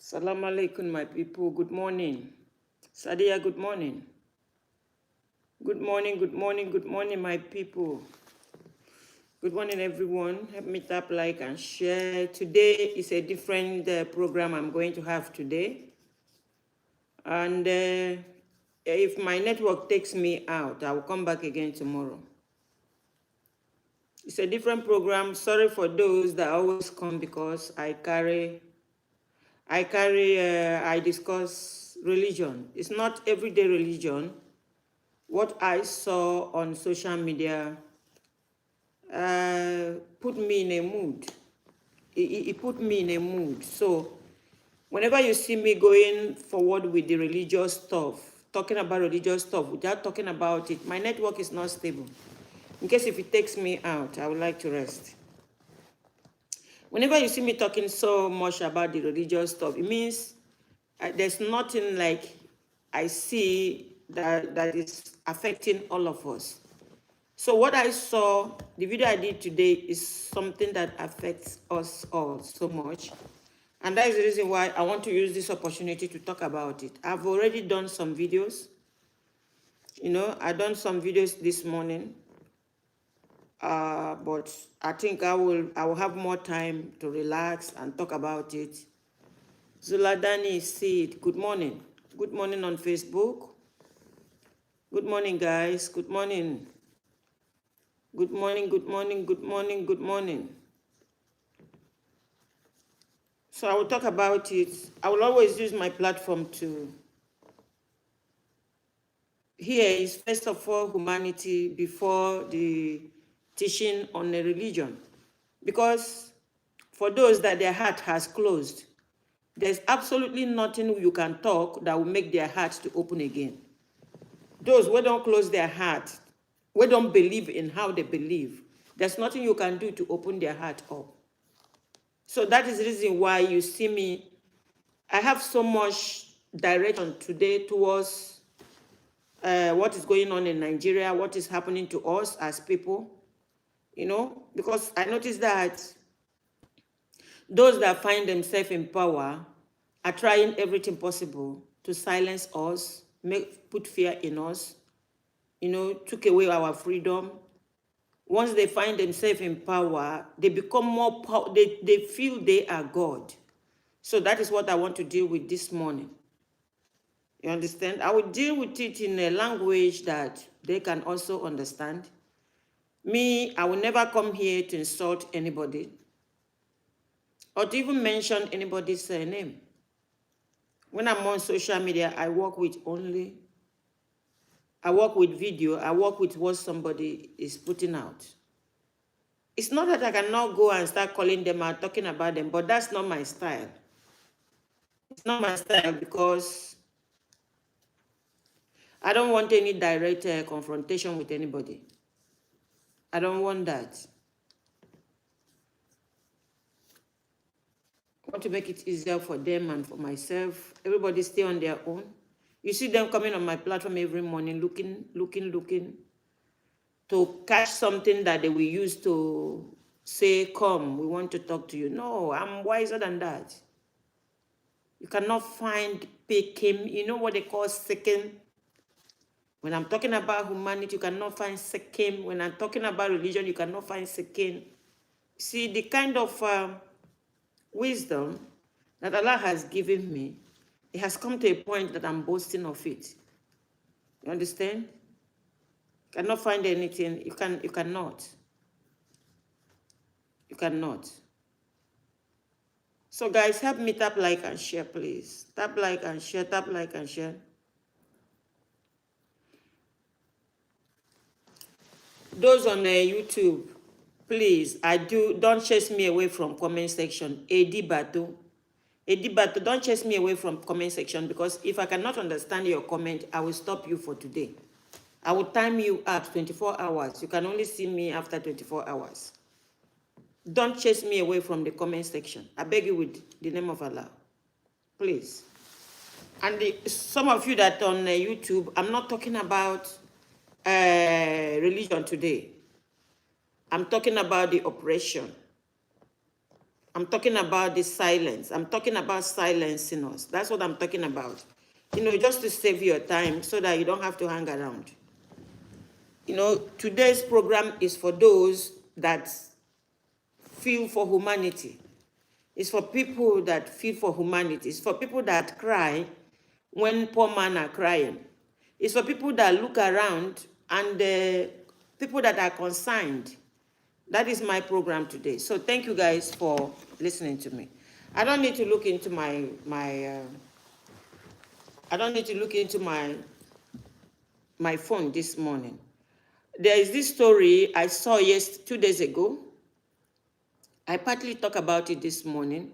Salam alaikum, my people. Good morning. Sadia, good morning. Good morning, good morning, good morning, my people. Good morning, everyone. Help me tap, like, and share. Today is a different program I'm going to have today. And if my network takes me out, I will come back again tomorrow. It's a different program. Sorry for those that always come because I discuss religion. It's not everyday religion. What I saw on social media put me in a mood. It put me in a mood. So whenever you see me going forward with the religious stuff, talking about religious stuff without talking about it, my network is not stable. In case if it takes me out, I would like to rest. Whenever you see me talking so much about the religious stuff, it means there's nothing like I see that is affecting all of us. So what I saw, the video I did today is something that affects us all so much. And that is the reason why I want to use this opportunity to talk about it. I've already done some videos. I've done some videos this morning. But I think I will have more time to relax and talk about it. Zuladani Seed, good morning. Good morning on Facebook. Good morning, guys. Good morning. Good morning, good morning, good morning, good morning. So I will talk about it. I will always use my platform to. Here is first of all humanity before the teaching on a religion. Because for those that their heart has closed, there's absolutely nothing you can talk that will make their heart to open again. Those who don't close their heart, who don't believe in how they believe, there's nothing you can do to open their heart up. So that is the reason why you see me. I have so much direction today towards what is going on in Nigeria, what is happening to us as people, because I noticed that those that find themselves in power are trying everything possible to silence us, put fear in us, took away our freedom. Once they find themselves in power, they become more power. They feel they are God. So that is what I want to deal with this morning. You understand? I will deal with it in a language that they can also understand. Me, I will never come here to insult anybody or to even mention anybody's name. When I'm on social media, I work with video, I work with what somebody is putting out. It's not that I cannot go and start calling them out, talking about them, but that's not my style. It's not my style because I don't want any direct confrontation with anybody. I don't want that. I want to make it easier for them and for myself. Everybody stay on their own. You see them coming on my platform every morning, looking to catch something that they will use to say, come, we want to talk to you. No, I'm wiser than that. You cannot find picking, you know what they call second. When I'm talking about humanity, you cannot find second. When I'm talking about religion, you cannot find second. See, the kind of wisdom that Allah has given me, it has come to a point that I'm boasting of it. You understand? You cannot find anything. You cannot. You cannot. So guys, help me tap like and share, please. Tap like and share, tap like and share. Those on YouTube, please, don't chase me away from comment section. Edibato, don't chase me away from comment section, because if I cannot understand your comment, I will stop you for today. I will time you at 24 hours. You can only see me after 24 hours. Don't chase me away from the comment section. I beg you with the name of Allah. Please. And some of you that on YouTube, I'm not talking about religion today. I'm talking about the oppression. I'm talking about the silence. I'm talking about silencing us. That's what I'm talking about. You know, just to save your time so that you don't have to hang around. You know, today's program is for those that feel for humanity. It's for people that feel for humanity. It's for people that cry when poor men are crying. It's for people that look around and people that are concerned. That is my program today. So thank you guys for listening to me. I don't need to look into my phone this morning. There is this story I saw 2 days ago. I partly talk about it this morning.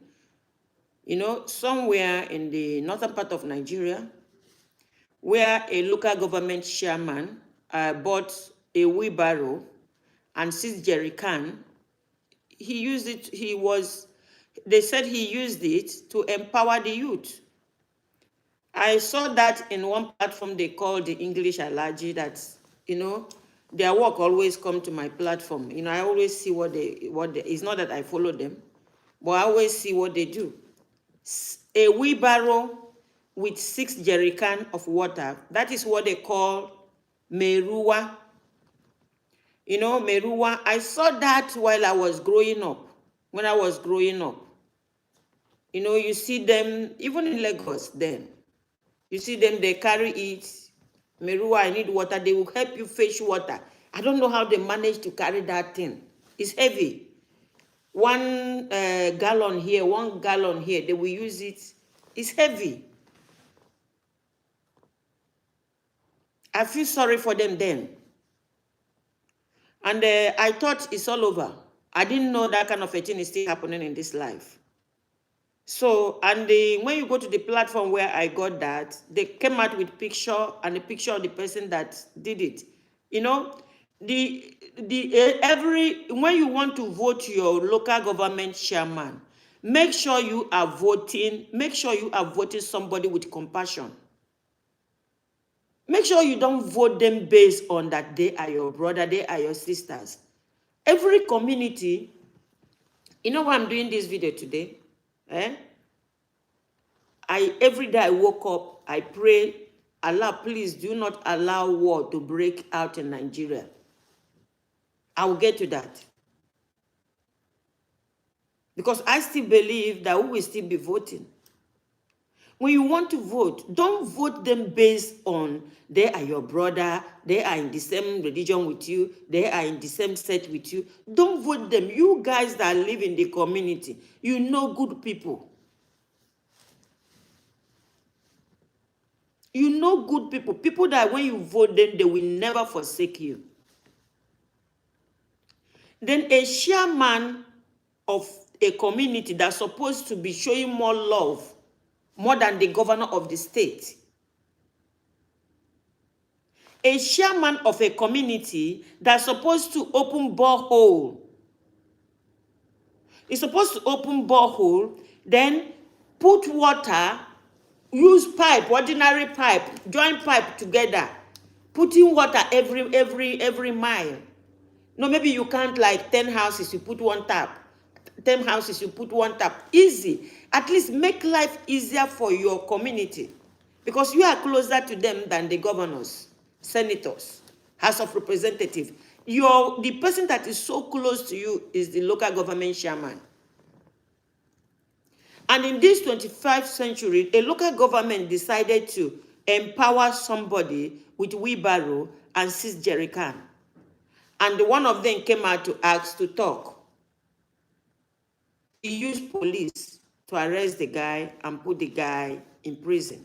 You know, somewhere in the northern part of Nigeria, where a local government chairman bought a wheelbarrow and 6 jerry can. He used it, they said he used it to empower the youth. I saw that in one platform they call the English Allergy, that, you know, their work always come to my platform. You know, I always see what they, it's not that I follow them, but I always see what they do. A wheelbarrow with 6 jerry can of water, that is what they call meruwa. You know, meruwa, I saw that while I was growing up. When I was growing up, you know, you see them, even in Lagos then, you see them, they carry it. Meruwa, I need water. They will help you fetch water. I don't know how they manage to carry that thing. It's heavy. 1 gallon here, 1 gallon here. They will use it. It's heavy. I feel sorry for them then. And I thought it's all over. I didn't know that kind of a thing is still happening in this life. So, and when you go to the platform where I got that, they came out with picture and a picture of the person that did it. You know, when you want to vote your local government chairman, make sure you are voting somebody with compassion. Make sure you don't vote them based on that they are your brother, they are your sisters. Every community, you know why I'm doing this video today? Every day I woke up, I pray, Allah, please do not allow war to break out in Nigeria. I will get to that. Because I still believe that we will still be voting. When you want to vote, don't vote them based on they are your brother, they are in the same religion with you, they are in the same set with you. Don't vote them. You guys that live in the community, you know good people. You know good people. People that when you vote them, they will never forsake you. Then a chairman of a community that's supposed to be showing more love, more than the governor of the state. A chairman of a community that's supposed to open borehole. Is supposed to open borehole, then put water, use pipe, ordinary pipe, join pipe together, putting water every mile. No, maybe you can't, like 10 houses, you put 1 tap. 10 houses, you put 1 tap. Easy. At least make life easier for your community. Because you are closer to them than the governors, senators, House of Representatives. The person that is so close to you is the local government chairman. And in this 21st century, a local government decided to empower somebody with wheelbarrow and 6 jerry can. And one of them came out to ask to talk. He used police to arrest the guy and put the guy in prison.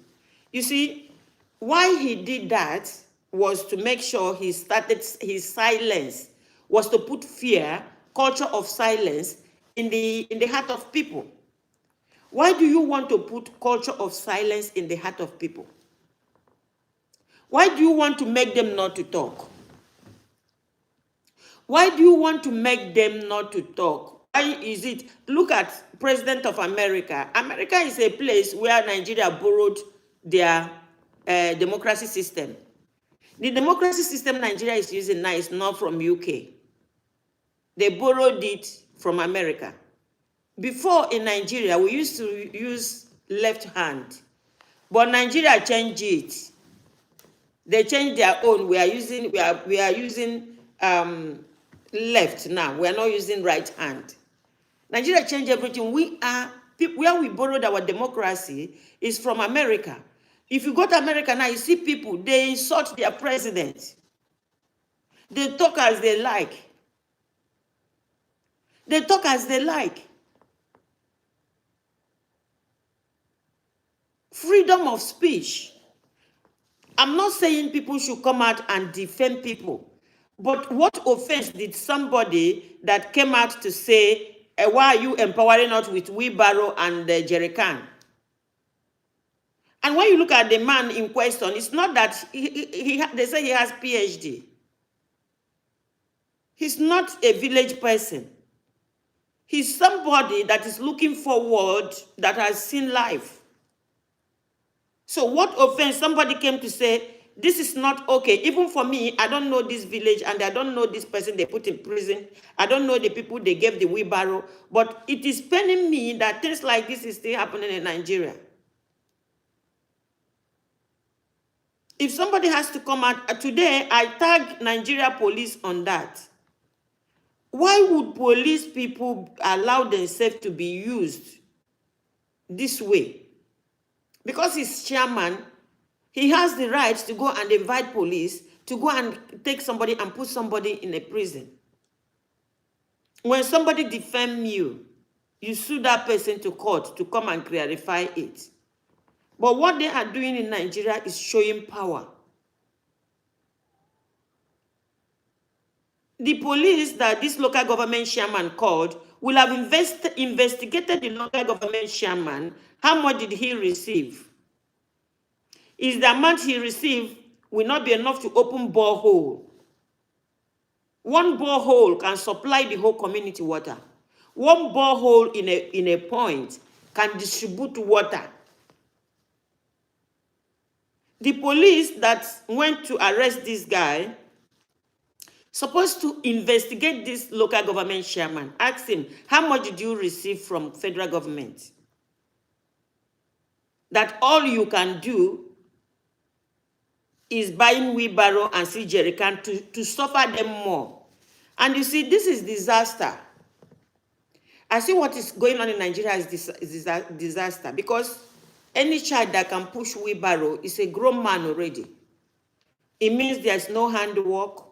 You see, why he did that was to make sure he started his silence, was to put fear, culture of silence in the heart of people. Why do you want to put culture of silence in the heart of people? Why do you want to make them not to talk? Why do you want to make them not to talk? Why is it? Look at President of America. America is a place where Nigeria borrowed their democracy system. The democracy system Nigeria is using now is not from UK. They borrowed it from America. Before in Nigeria, we used to use left hand, but Nigeria changed it. They changed their own. We are using left now. We are not using right hand. Nigeria changed everything. Where we borrowed our democracy is from America. If you go to America now, you see people, they insult their president. They talk as they like. They talk as they like. Freedom of speech. I'm not saying people should come out and defend people. But what offense did somebody that came out to say, why are you empowering us with wheelbarrow and jerry can? And when you look at the man in question, it's not that they say he has PhD. He's not a village person. He's somebody that is looking forward, that has seen life. So what offense somebody came to say, this is not okay. Even for me, I don't know this village and I don't know this person they put in prison. I don't know the people they gave the wheelbarrow. But it is paining me that things like this is still happening in Nigeria. If somebody has to come out, today I tag Nigeria police on that. Why would police people allow themselves to be used this way? Because he's chairman, he has the right to go and invite police to go and take somebody and put somebody in a prison. When somebody defends you, you sue that person to court to come and clarify it. But what they are doing in Nigeria is showing power. The police that this local government chairman called will have investigated the local government chairman. How much did he receive? Is the amount he received will not be enough to open borehole. One borehole can supply the whole community water. One borehole in a point can distribute water. The police that went to arrest this guy supposed to investigate this local government chairman. Ask him, how much did you receive from federal government? That all you can do is buying wheelbarrow and see jerry can to suffer them more. And you see, this is disaster. I see what is going on in Nigeria is disaster, because any child that can push wheelbarrow is a grown man already. It means there's no handwork.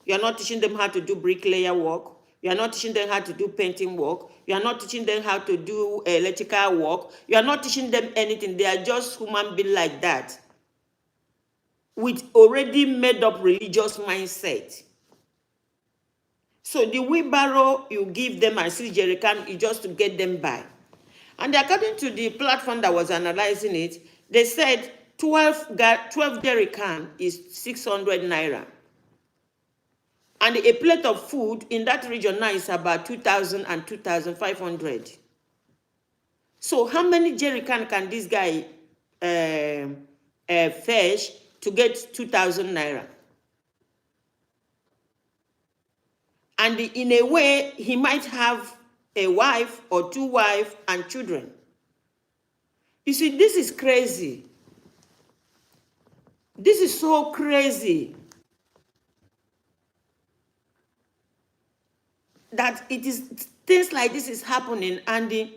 You are not teaching them how to do bricklayer work. You are not teaching them how to do painting work. You are not teaching them how to do electrical work. You are not teaching them anything. They are just human beings like that, with already made up religious mindset. So the wheelbarrow you give them and see jerry can is just to get them by. And according to the platform that was analyzing it, they said 12 jerry can is 600 naira. And a plate of food in that region now is about 2,000 and 2,500. So how many jerry can this guy fetch to get 2,000 naira? And in a way, he might have a wife or two wives and children. You see, this is crazy. This is so crazy that it is things like this is happening, and the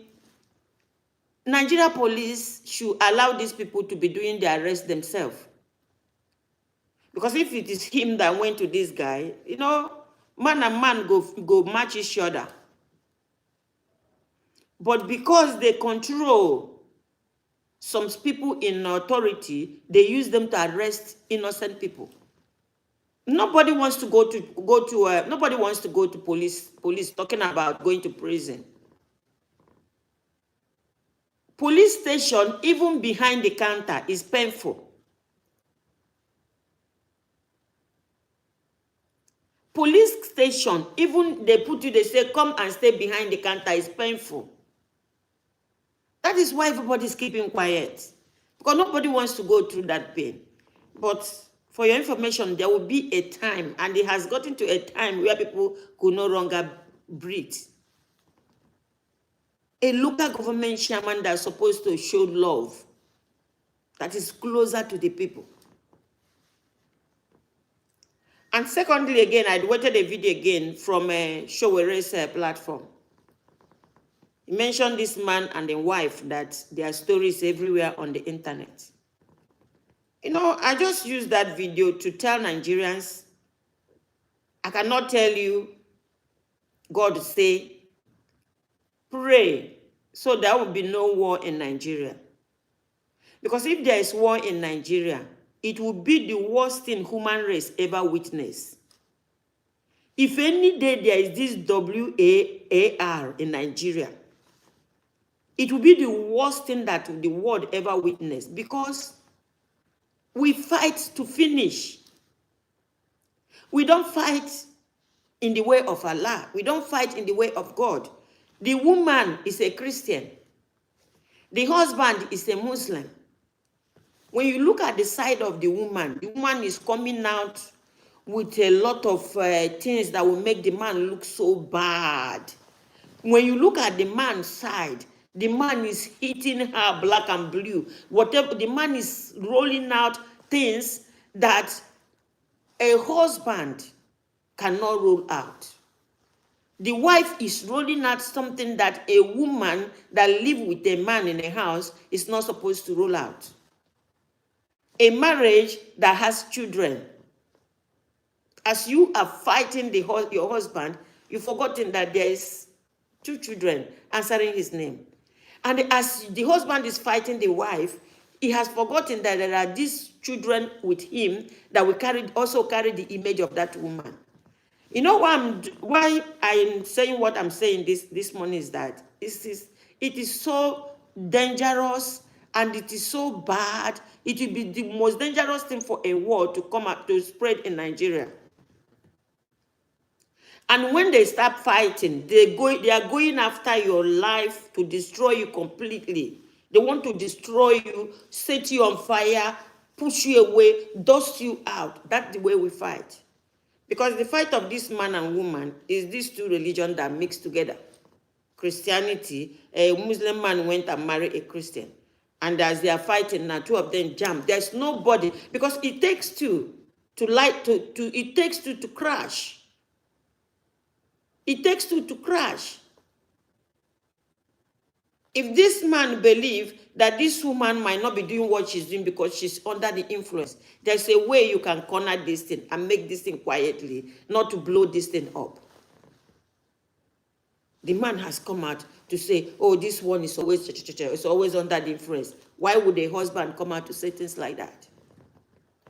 Nigeria police should allow these people to be doing the arrest themselves. Because if it is him that went to this guy, you know, man and man go match each other. But because they control some people in authority, they use them to arrest innocent people. Nobody wants to go to police talking about going to prison. Police station, even behind the counter, is painful. Police station, even they put you, they say, come and stay behind the counter, is painful. That is why everybody is keeping quiet, because nobody wants to go through that pain. But for your information, there will be a time, and it has gotten to a time where people could no longer breathe. A local government chairman that's supposed to show love, that is closer to the people. And secondly, again, I watched a video again from a Showere's platform. He mentioned this man and the wife that their stories everywhere on the internet. You know, I just used that video to tell Nigerians, I cannot tell you, God say, pray so there will be no war in Nigeria. Because if there is war in Nigeria, it will be the worst thing human race ever witnessed. If any day there is this WAR in Nigeria, it will be the worst thing that the world ever witnessed, because we fight to finish. We don't fight in the way of Allah. We don't fight in the way of God. The woman is a Christian. The husband is a Muslim. When you look at the side of the woman is coming out with a lot of things that will make the man look so bad. When you look at the man's side, the man is hitting her black and blue. Whatever, the man is rolling out things that a husband cannot roll out. The wife is rolling out something that a woman that lives with a man in a house is not supposed to roll out. A marriage that has children. As you are fighting your husband, you've forgotten that there is 2 children answering his name. And as the husband is fighting the wife, he has forgotten that there are these children with him that will also carry the image of that woman. You know why I'm saying what I'm saying this morning is that it is so dangerous and it is so bad. It will be the most dangerous thing for a war to come out to spread in Nigeria. And when they start fighting, they are going after your life to destroy you completely. They want to destroy you, set you on fire, push you away, dust you out. That's the way we fight. Because the fight of this man and woman is these 2 religions that mix together. Christianity, a Muslim man went and married a Christian. And as they are fighting now, 2 of them jump. There's nobody, because it takes 2 it takes 2 to crash. It takes 2 to crash. If this man believes that this woman might not be doing what she's doing because she's under the influence, there's a way you can corner this thing and make this thing quietly, not to blow this thing up. The man has come out to say, oh, this one is always, it's always under the influence. Why would a husband come out to say things like that?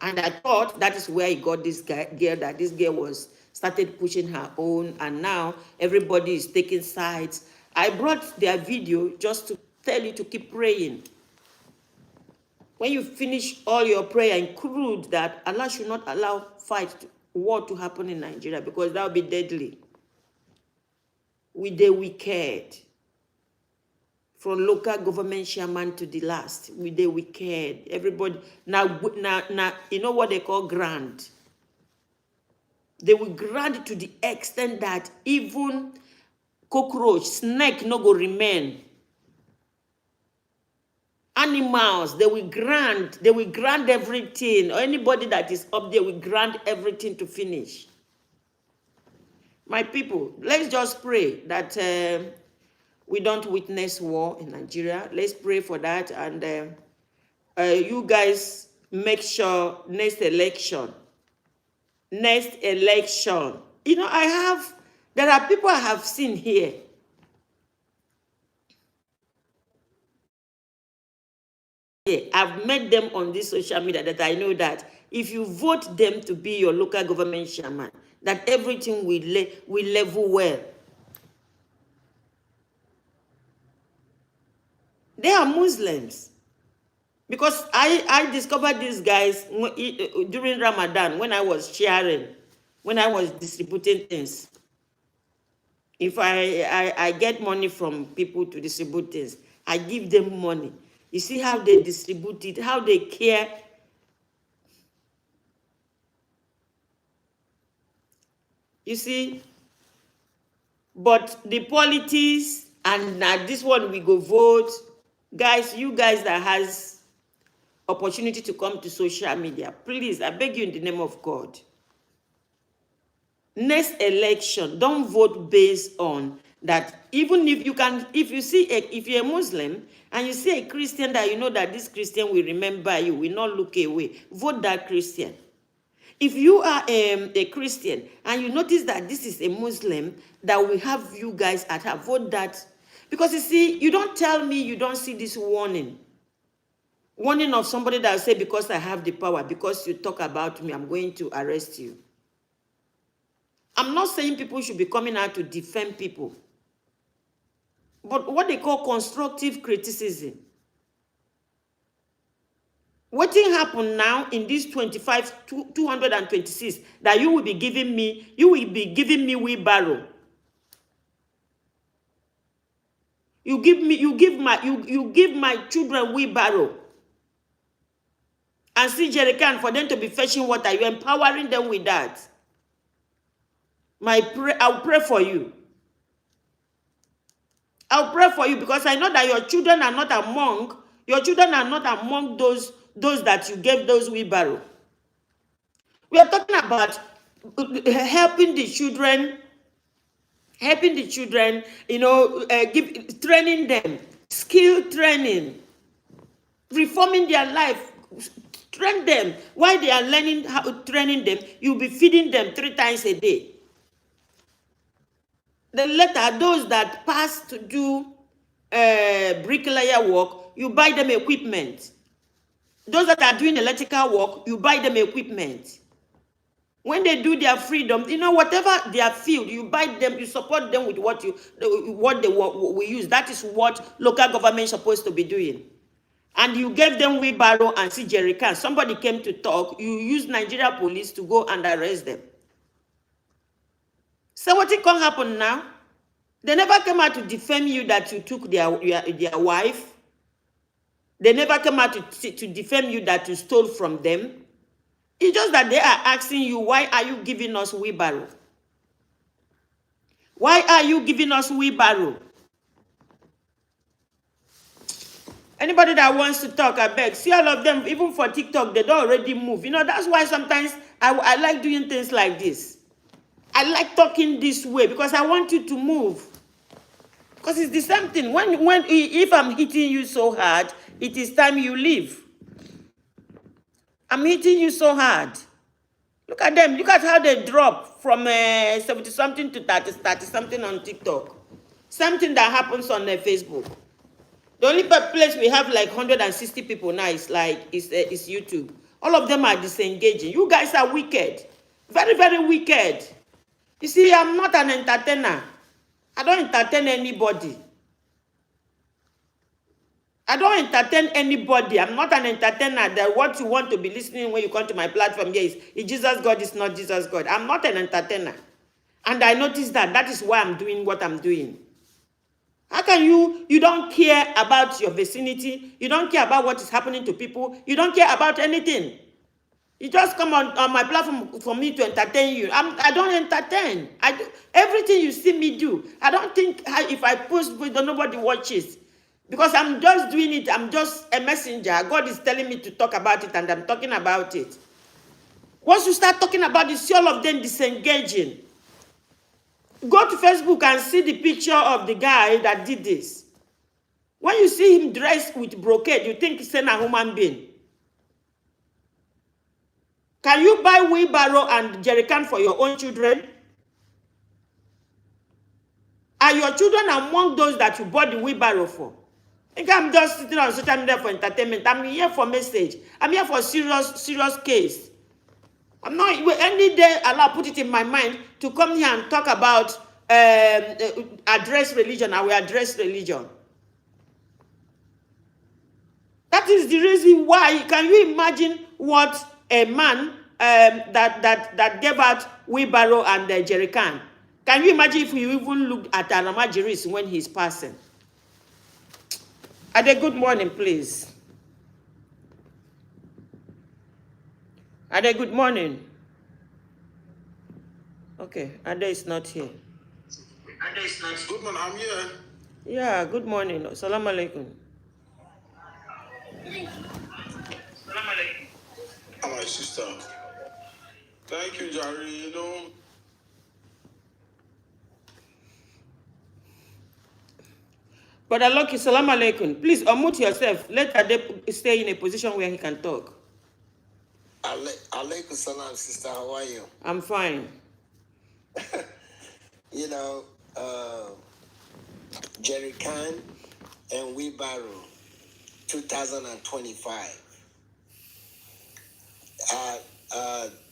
And I thought that is where he got this girl, that this girl was started pushing her own, and now everybody is taking sides. I brought their video just to tell you to keep praying. When you finish all your prayer, include that Allah should not allow war to happen in Nigeria, because that will be deadly. With the wicked, from local government chairman to the last, with the wicked, everybody, now, you know what they call grant? They will grant to the extent that even cockroach, snake no go remain. Animals, they will grant everything. Or anybody that is up there will grant everything to finish. My people, let's just pray that we don't witness war in Nigeria. Let's pray for that. And you guys make sure next election, you know, there are people I have seen here. I've met them on this social media that I know that if you vote them to be your local government chairman, that everything will level well. They are Muslims. Because I discovered these guys during Ramadan when I was sharing, when I was distributing things. If I get money from people to distribute things, I give them money. You see how they distribute it, how they care. You see, but the politics And this one we go vote. Guys, you guys that has opportunity to come to social media, please, I beg you in the name of God. Next election, don't vote based on that. Even if you can, if you see, if you're a Muslim and you see a Christian that you know that this Christian will remember you, will not look away, vote that Christian. If you are a Christian and you notice that this is a Muslim that will have you guys at heart, vote that. Because you see, you don't tell me you don't see this warning. Warning of somebody that will say, because I have the power, because you talk about me, I'm going to arrest you. I'm not saying people should be coming out to defend people. But what they call constructive criticism. What thing happen now in this 226 that you will be giving me wheelbarrow. You give my children wheelbarrow. And see jerrycan for them to be fetching water. You're empowering them with that. I'll pray for you. I'll pray for you because I know that your children are not among those that you gave those wheelbarrow. We are talking about helping the children, training them, skill training, reforming their life, train them. While they are learning training them, you'll be feeding them 3 times a day. The latter, those that pass to do bricklayer work, you buy them equipment. Those that are doing electrical work, you buy them equipment. When they do their freedom, whatever their field, you buy them, you support them with what they will use. That is what local government is supposed to be doing. And you gave them wheelbarrow and see jerrycan. Somebody came to talk, you use Nigeria police to go and arrest them. So what can happen now? They never came out to defend you that you took their wife. They never came out to defend you that you stole from them. It's just that they are asking you, why are you giving us wheelbarrow? Why are you giving us wheelbarrow? Anybody that wants to talk, I beg. See all of them, even for TikTok, they don't already move. That's why sometimes I like doing things like this. I like talking this way because I want you to move. Because it's the same thing. If I'm hitting you so hard, it is time you leave. I'm hitting you so hard. Look at them. Look at how they drop from 70-something to 30-something on TikTok. Something that happens on Facebook. The only place we have like 160 people now is YouTube. All of them are disengaging. You guys are wicked. Very, very wicked. You see, I'm not an entertainer. I don't entertain anybody. I don't entertain anybody. I'm not an entertainer. That what you want to be listening when you come to my platform here is Jesus God is not Jesus God. I'm not an entertainer. And I noticed that. That is why I'm doing what I'm doing. How can you don't care about your vicinity? You don't care about what is happening to people? You don't care about anything? You just come on my platform for me to entertain you. I don't entertain. Everything you see me do, I don't think if I post, nobody watches. Because I'm just doing it. I'm just a messenger. God is telling me to talk about it, and I'm talking about it. Once you start talking about it, see all of them disengaging. Go to Facebook and see the picture of the guy that did this. When you see him dressed with brocade, you think he's a human being. Can you buy wheelbarrow and jerrycan for your own children? Are your children among those that you bought the wheelbarrow for? I think I'm just sitting on social media for entertainment. I'm here for message. I'm here for serious case. I'm not, any day Allah put it in my mind to come here and talk about address religion. I will address religion. That is the reason why. Can you imagine what a man that gave out wheelbarrow and jerrycan? Can you imagine if you even looked at Alamajiris when he's passing? Ade, good morning, please. Ade, good morning. Okay, Ade is not here. Good morning, I'm here. Yeah, good morning. Assalamu alaikum. All right, sister. Thank you, Jerry. You know, Brother Lucky, Assalamu alaikum. Please unmute yourself. Let Ade stay in a position where he can talk. Alaikum salam, sister. How are you? I'm fine. You know, Jerry Khan and wheelbarrow, 2025.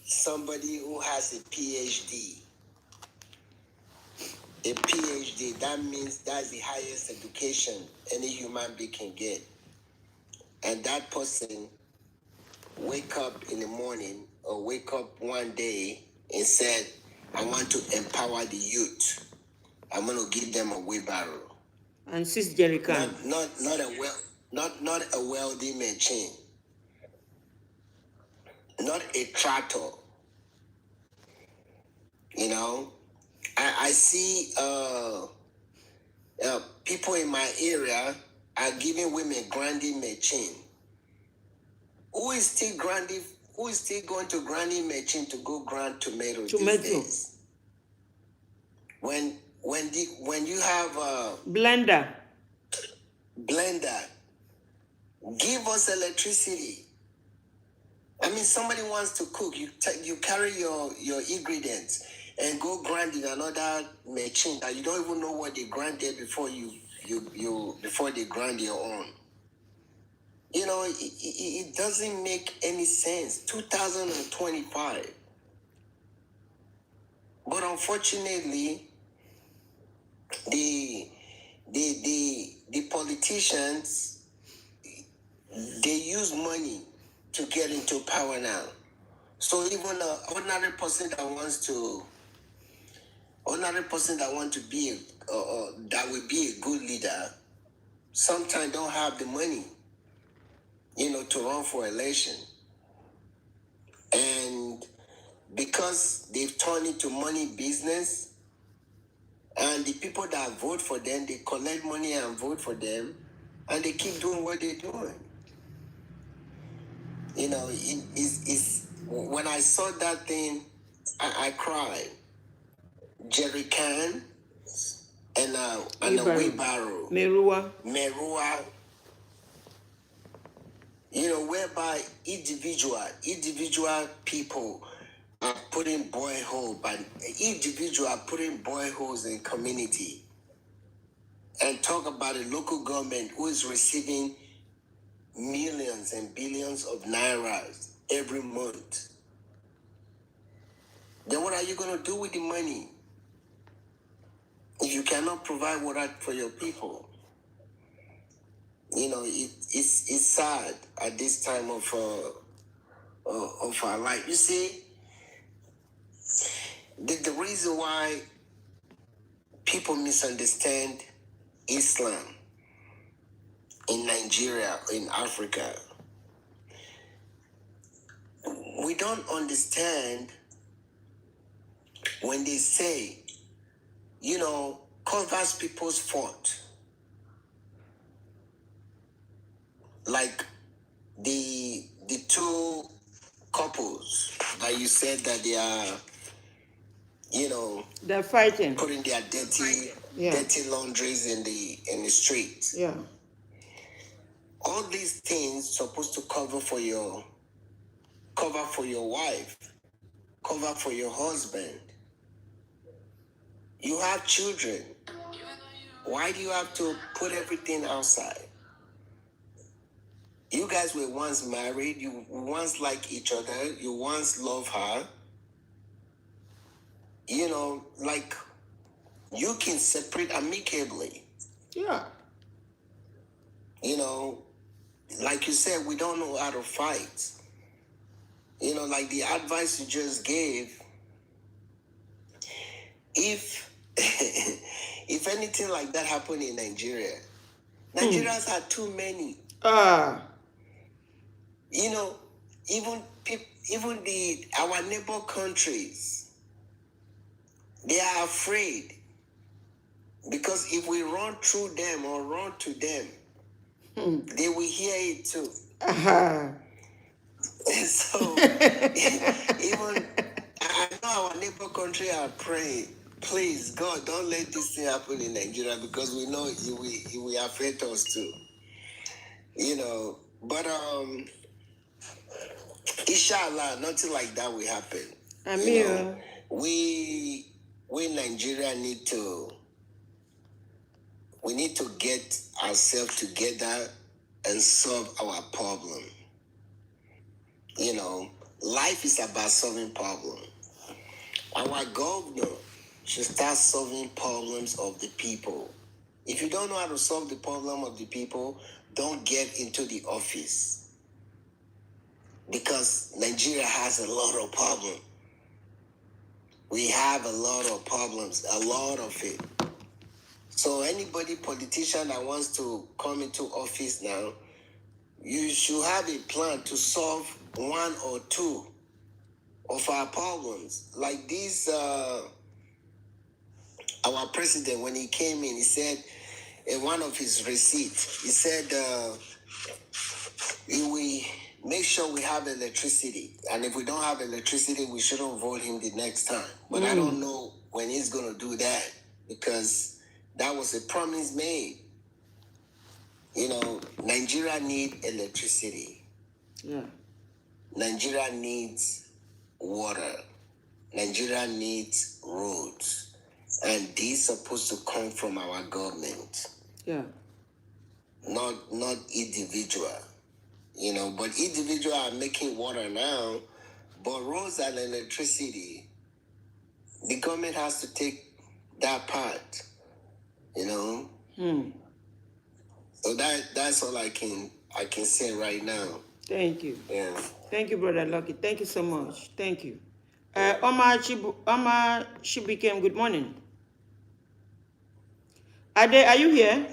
Somebody who has a PhD. A PhD, that means that's the highest education any human being can get. And that person wake up in the morning or wake up one day and said, I want to empower the youth. I'm going to give them a wheelbarrow. And Sis Jerry Khan. Not a welding machine. Not a tractor. You know, I see people in my area are giving women grinding machine. Who is still going to grinding machine to go grind tomatoes these days? When you have a blender, give us electricity. I mean, somebody wants to cook. You carry your ingredients and go grind in another machine that you don't even know what they grinded before before they grind your own. You know, it doesn't make any sense. 2025. But unfortunately, the politicians, they use money to get into power now. So even an ordinary person that wants to be that will be a good leader, sometimes don't have the money, you know, to run for election. And because they've turned into money business, and the people that vote for them, they collect money and vote for them, and they keep doing what they're doing. You know, it's when I saw that thing, I cried. Jerry Khan and a wheelbarrow. Merua. You know, whereby individual people are putting boreholes in community. And talk about a local government who is receiving millions and billions of nairas every month. Then what are you going to do with the money if you cannot provide water for your people? You know, it's sad at this time of our life. You see, the reason why people misunderstand Islam in Nigeria, in Africa, we don't understand when they say, you know, covers people's fault. Like the two couples that you said that they are, you know, they're fighting, putting their dirty laundries in the street. Yeah. All these things supposed to cover for your wife, cover for your husband. You have children. Why do you have to put everything outside? You guys were once married. You once like each other. You once love her. You know, like, you can separate amicably. Yeah. You know, like you said, we don't know how to fight. You know, like the advice you just gave, if if anything like that happened in Nigeria, Nigerians are too many. You know, even our neighbor countries, they are afraid. Because if we run through them or run to them, they will hear it too. So even I know our neighbor country are praying, please God, don't let this thing happen in Nigeria, because we know it will affect us too. But inshallah, nothing like that will happen. We Nigeria need to get ourselves together and solve our problem. Life is about solving problems. Our governor should start solving problems of the people. If you don't know how to solve the problem of the people, don't get into the office. Because Nigeria has a lot of problems. We have a lot of problems, a lot of it. So anybody, politician that wants to come into office now, you should have a plan to solve one or two of our problems. Like this, our president, when he came in, he said, in one of his receipts, he said, we make sure we have electricity. And if we don't have electricity, we shouldn't vote him the next time. But I don't know when he's going to do that, because that was a promise made. Nigeria needs electricity. Yeah. Nigeria needs water. Nigeria needs roads. And these are supposed to come from our government. Yeah. Not individual. But individual are making water now, but roads and electricity, the government has to take that part. So that's all I can say right now. Thank you. Yeah. Thank you, Brother Lucky. Thank you so much. Thank you. Omar Shibikem, good morning. Ade, are you here?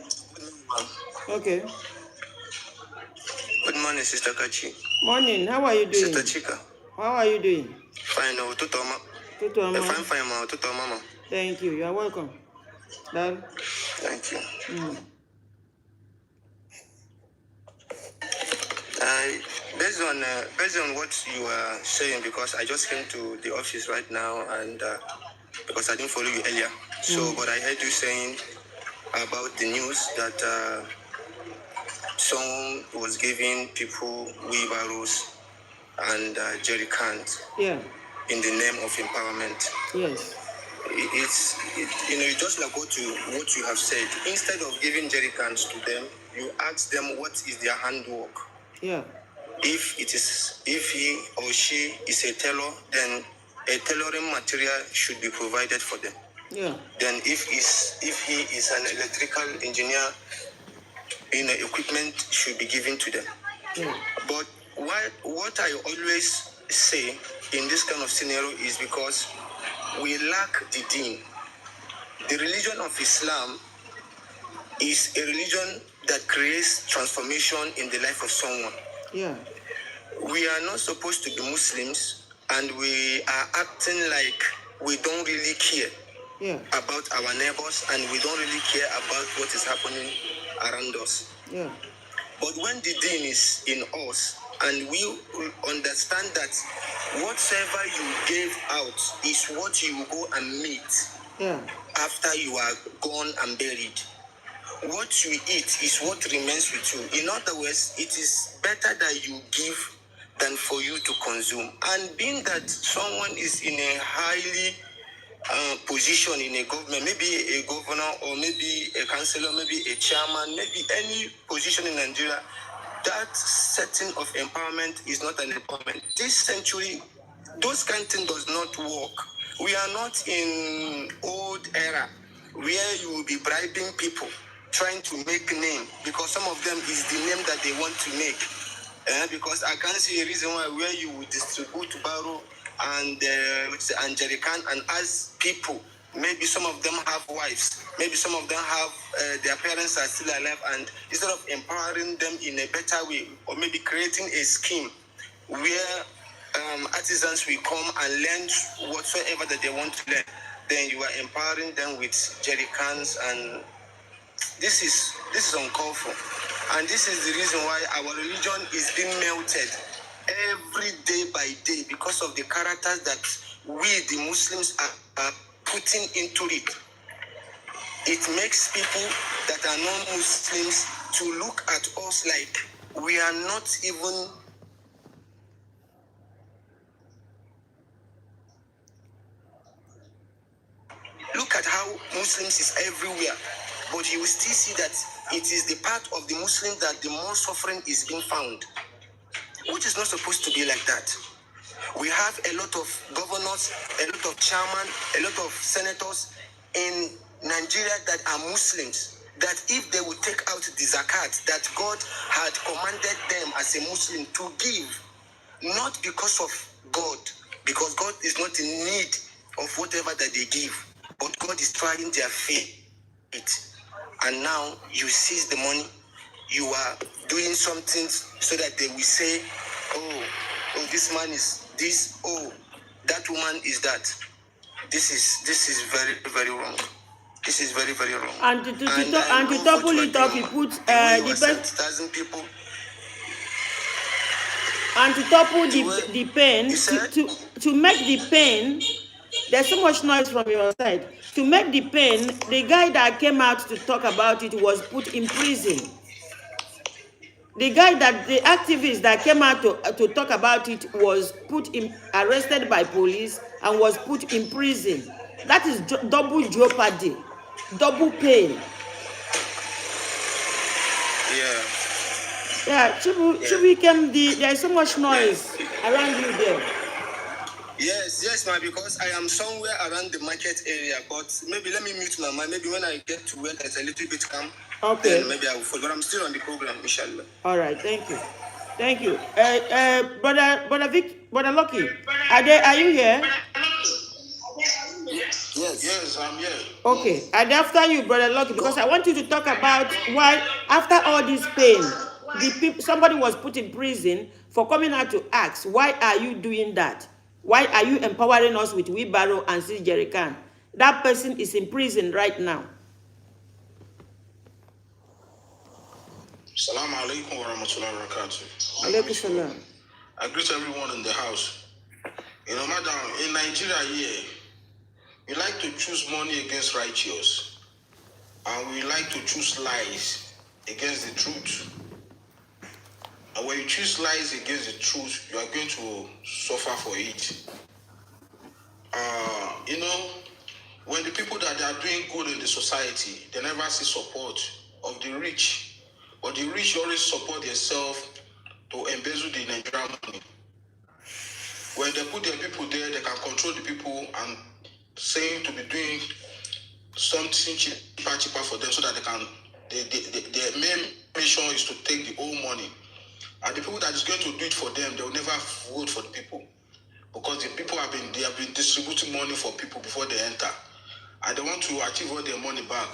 Okay. Good morning, Sister Kachi. Morning. How are you doing? Sister Chika. How are you doing? Fine, Tutoma. Tutoma. Fine, Tutoma. Thank you. You are welcome. Dad. Thank you. Based on what you are saying, because I just came to the office right now, and because I didn't follow you earlier. So, but I heard you saying about the news that someone was giving people wheelbarrows and jerry cans. Yeah. In the name of empowerment. Yes. It's just like what you have said. Instead of giving jerry cans to them, you ask them what is their handwork. Yeah. If he or she is a tailor, then a tailoring material should be provided for them. Yeah. Then if he is an electrical engineer, equipment should be given to them. Yeah. But what I always say in this kind of scenario is because we lack the deen. The religion of Islam is a religion that creates transformation in the life of someone. Yeah. We are not supposed to be Muslims, and we are acting like we don't really care about our neighbors, and we don't really care about what is happening around us. Yeah. But when the deen is in us, and we understand that whatever you gave out is what you go and meet after you are gone and buried. What you eat is what remains with you. In other words, it is better that you give than for you to consume. And being that someone is in a highly position in a government, maybe a governor or maybe a councillor, maybe a chairman, maybe any position in Nigeria, that setting of empowerment is not an empowerment. This century, those kind of things does not work. We are not in old era where you will be bribing people, trying to make name, because some of them is the name that they want to make. Because I can't see a reason why where you would distribute barrow and jerrycan and ask people. Maybe some of them have wives. Maybe some of them have their parents are still alive, and instead of empowering them in a better way, or maybe creating a scheme where artisans will come and learn whatsoever that they want to learn, then you are empowering them with jerry cans, and this is uncalled for. And this is the reason why our religion is being melted every day by day, because of the characters that we, the Muslims, are putting into it. It makes people that are non-Muslims to look at us like we are not even. Look at how Muslims is everywhere, but you will still see that it is the part of the Muslims that the more suffering is being found, which is not supposed to be like that. We have a lot of governors, a lot of chairmen, a lot of senators in Nigeria that are Muslims, that if they would take out the zakat that God had commanded them as a Muslim to give, not because of God, because God is not in need of whatever that they give, but God is trying their faith. And now you seize the money, you are doing something so that they will say, oh, this man is this, oh, that woman is that. This is very, very wrong. This is very, very wrong. And to topple it up, you put the best. People. And to topple the pen, to make the pen, there's so much noise from your side. To make the pen, the guy that came out to talk about it was put in prison. The activist that came out to talk about it was arrested by police and was put in prison. That is double jeopardy, double pain. Yeah. Yeah, Chibuikem, there's so much noise around you there. Yes, ma'am, because I am somewhere around the market area, but maybe let me mute my mind. Maybe when I get to where there's a little bit calm, okay, then maybe I will follow. But I'm still on the program, inshallah. All right, thank you. Brother Lucky, are you here? Yes, I'm here. Okay, and after you, Brother Lucky, because I want you to talk about why, after all this pain, somebody was put in prison for coming out to ask, why are you doing that? Why are you empowering us with wheelbarrow and six jerry can? That person is in prison right now. Assalamu alaikum wa rahmatullahi wa barakatuh. Alaikum salam. I greet everyone in the house. You know, madam, in Nigeria here, we like to choose money against righteous, and we like to choose lies against the truth. And when you choose lies against the truth, you are going to suffer for it. You know, when the people that are doing good in the society, they never see support of the rich. But the rich always support themselves to embezzle the Nigerian money. When they put their people there, they can control the people and saying to be doing something cheaper for them so that they can. Their main mission is to take the old money. And the people that is going to do it for them, they will never vote for the people. Because the people have been distributing money for people before they enter. And they want to achieve all their money back.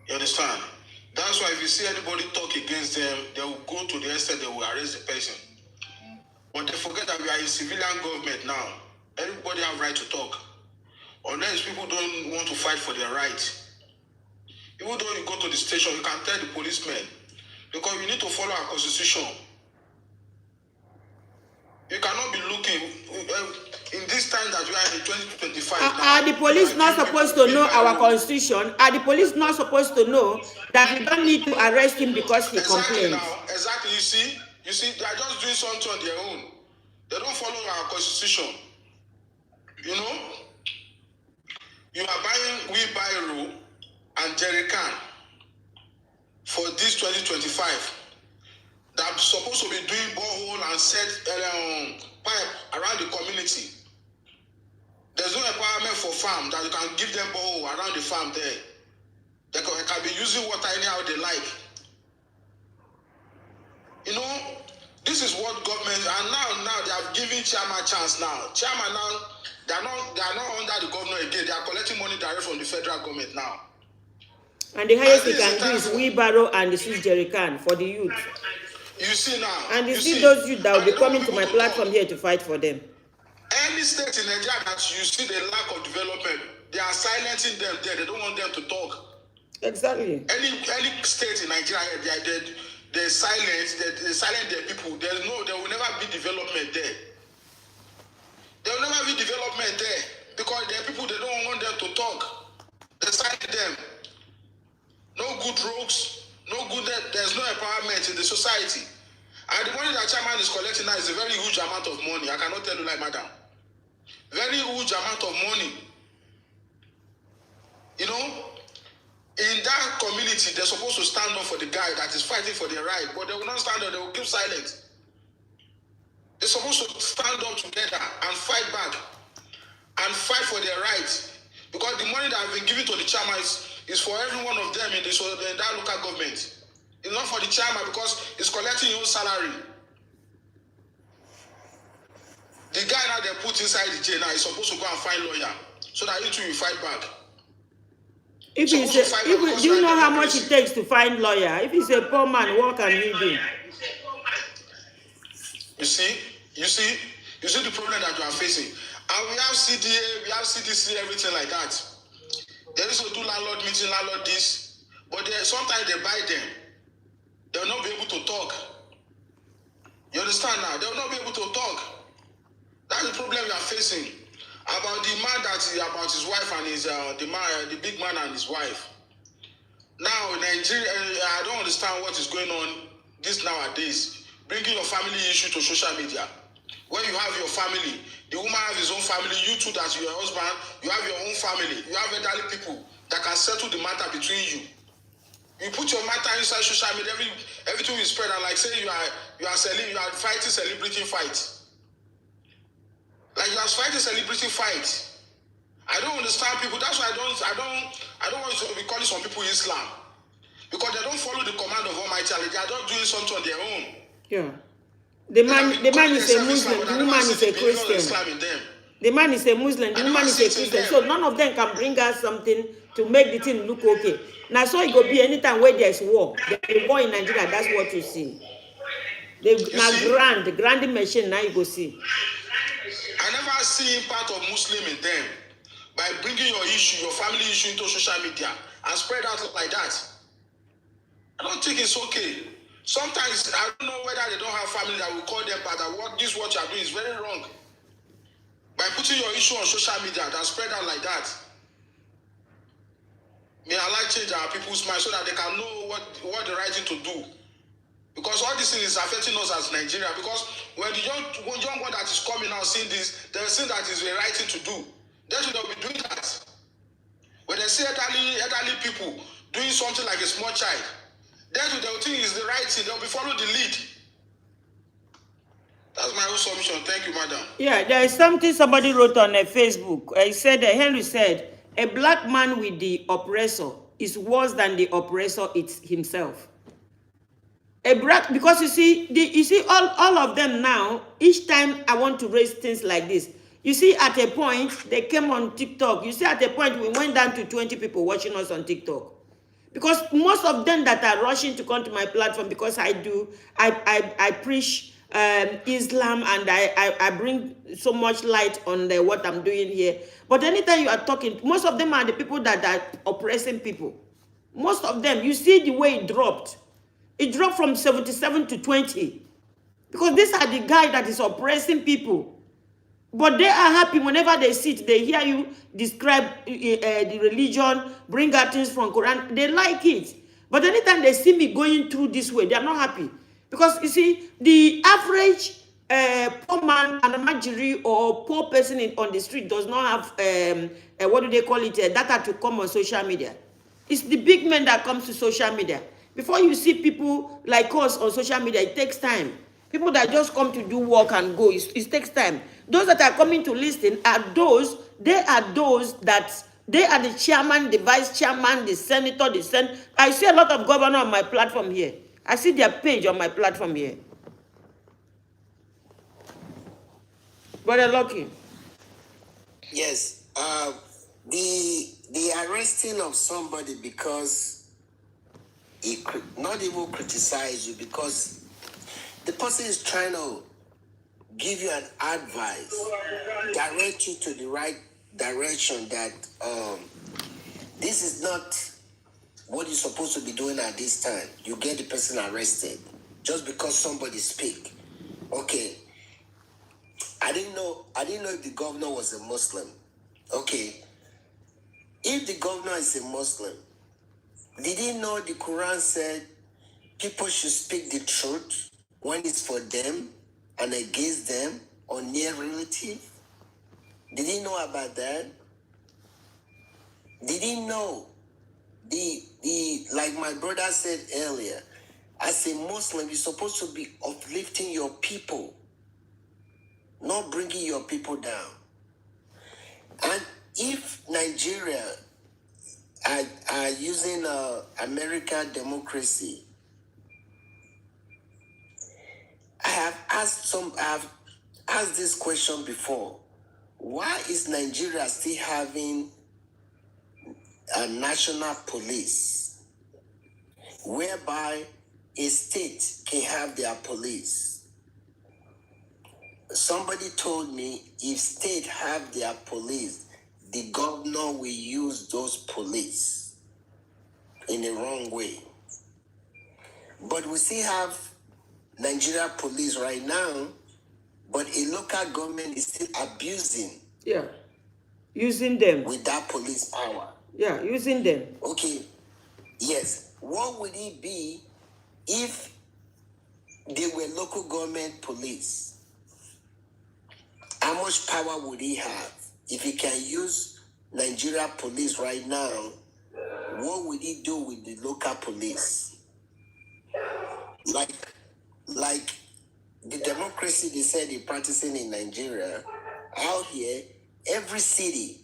You understand? That's why if you see anybody talk against them, they will go to the extent they will arrest the person. But they forget that we are in civilian government now. Everybody have right to talk. Unless people don't want to fight for their rights. Even though you go to the station, you can tell the policemen, because we need to follow our constitution. You cannot be looking in this time that we are in 2025. Are the police not supposed to know our constitution? Are the police not supposed to know that we don't need to arrest him because he complains? Exactly. You see, they are just doing something on their own. They don't follow our constitution. You know, you are buying wheelbarrow and jerry can for this 2025. That's supposed to be doing borehole and set pipe around the community. There's no empowerment for farm that you can give them borehole around the farm there. They can be using water anyhow they like. You know, this is what government, and now they are giving chairman chance now. Chairman now, they are not under the governor again. They are collecting money direct from the federal government now. And the highest they can do is wheelbarrow and the six jerry can for the youth. You see now. And you see those youth that will be coming to my platform here to fight for them. any state in Nigeria that you see the lack of development, they are silencing them there. They don't want them to talk. Exactly. Any state in Nigeria, they silence their people. There will never be development there. There will never be development there because there are people they don't want them to talk. They silence them. No good roads, there's no empowerment in the society. And the money that chairman is collecting now is a very huge amount of money. I cannot tell you like madam. Very huge amount of money. You know, in that community, they're supposed to stand up for the guy that is fighting for their right, but they will not stand up, they will keep silent. They're supposed to stand up together and fight back and fight for their rights. Because the money that has been given to the chairman is for every one of them in that local government. It's not for the chairman because he's collecting his own salary. The guy now they put inside the jail now is supposed to go and find lawyer so that you two will fight back. Do you know how much it takes to find lawyer? If he's a poor man, what can he do? You see the problem that you are facing. And we have CDA, we have CDC, everything like that. They used to do landlord meeting, landlord this, but sometimes they buy them. They will not be able to talk. You understand now? They will not be able to talk. That's the problem we are facing. About the man about his wife and the big man and his wife. Now in Nigeria, I don't understand what is going on this nowadays. Bringing your family issue to social media. When you have your family, the woman has his own family, you too, that's your husband, you have your own family, you have elderly people that can settle the matter between you. You put your matter inside social media, everything will spread, and like say you are fighting celebrity fights. Like you are fighting celebrity fights. I don't understand people. That's why I don't want to be calling some people Islam. Because they don't follow the command of Almighty Allah. They are just doing something on their own. Yeah. The man is a Muslim, the woman is a Christian. The man is a Muslim, the woman is a Christian. So none of them can bring us something to make the thing look okay. Now so it go be anytime where there's war. There's war in Nigeria, that's what you see. The grand machine now you go see. I never see part of Muslim in them by bringing your issue, your family issue into social media and spread out like that. I don't think it's okay. Sometimes I don't know whether they don't have family that will call them, but what you are doing is very wrong. By putting your issue on social media and spread out like that. May Allah change our people's mind so that they can know what the right thing to do. Because all this thing is affecting us as Nigeria. Because when the young one that is coming out seeing this, they will see that it's the right thing to do. Then they'll be doing that. When they see elderly people doing something like a small child, then they'll think it's the right thing. They'll be following the lead. That's my own submission. Thank you, madam. Yeah, there is something somebody wrote on Facebook. Henry said, a black man with the oppressor is worse than the oppressor himself. Because you see all of them now, each time I want to raise things like this, you see at a point, they came on TikTok. You see at a point, we went down to 20 people watching us on TikTok. Because most of them that are rushing to come to my platform, because I preach Islam and I bring so much light on what I'm doing here. But anytime you are talking, most of them are the people that are oppressing people. Most of them, you see the way it dropped. It dropped from 77 to 20. Because these are the guys that is oppressing people. But they are happy whenever they sit, they hear you describe the religion, bring out things from Quran. They like it. But anytime they see me going through this way, they are not happy. Because, you see, the average poor man and a majority or poor person on the street does not have, what do they call it, data to come on social media. It's the big men that comes to social media. Before you see people like us on social media, it takes time. People that just come to do work and go, it takes time. Those that are coming to listen are those that they are the chairman, the vice chairman, the senator, the senate. I see a lot of governors on my platform here. I see their page on my platform here. Brother Lucky. Yes. The arresting of somebody because he not even criticize you, because the person is trying to give you an advice, direct direct you to the right direction that this is not what you're supposed to be doing at this time. You get the person arrested just because somebody speak. Okay. I didn't know if the governor was a Muslim. Okay. If the governor is a Muslim, did he know the Quran said people should speak the truth when it's for them and against them or near relative? Did he know about that? Did he know the like my brother said earlier, as a Muslim, you're supposed to be uplifting your people, not bringing your people down. And if Nigeria are using American democracy, I have asked this question before. Why is Nigeria still having a national police whereby a state can have their police? Somebody told me if state have their police, the governor will use those police in the wrong way. But we still have Nigeria police right now, but a local government is still abusing. Yeah, using them. With that police power. Yeah, using them. Okay, yes. What would it be if they were local government police? How much power would he have? If he can use Nigeria police right now, what would he do with the local police? Like the democracy they said they're practicing in Nigeria, out here, every city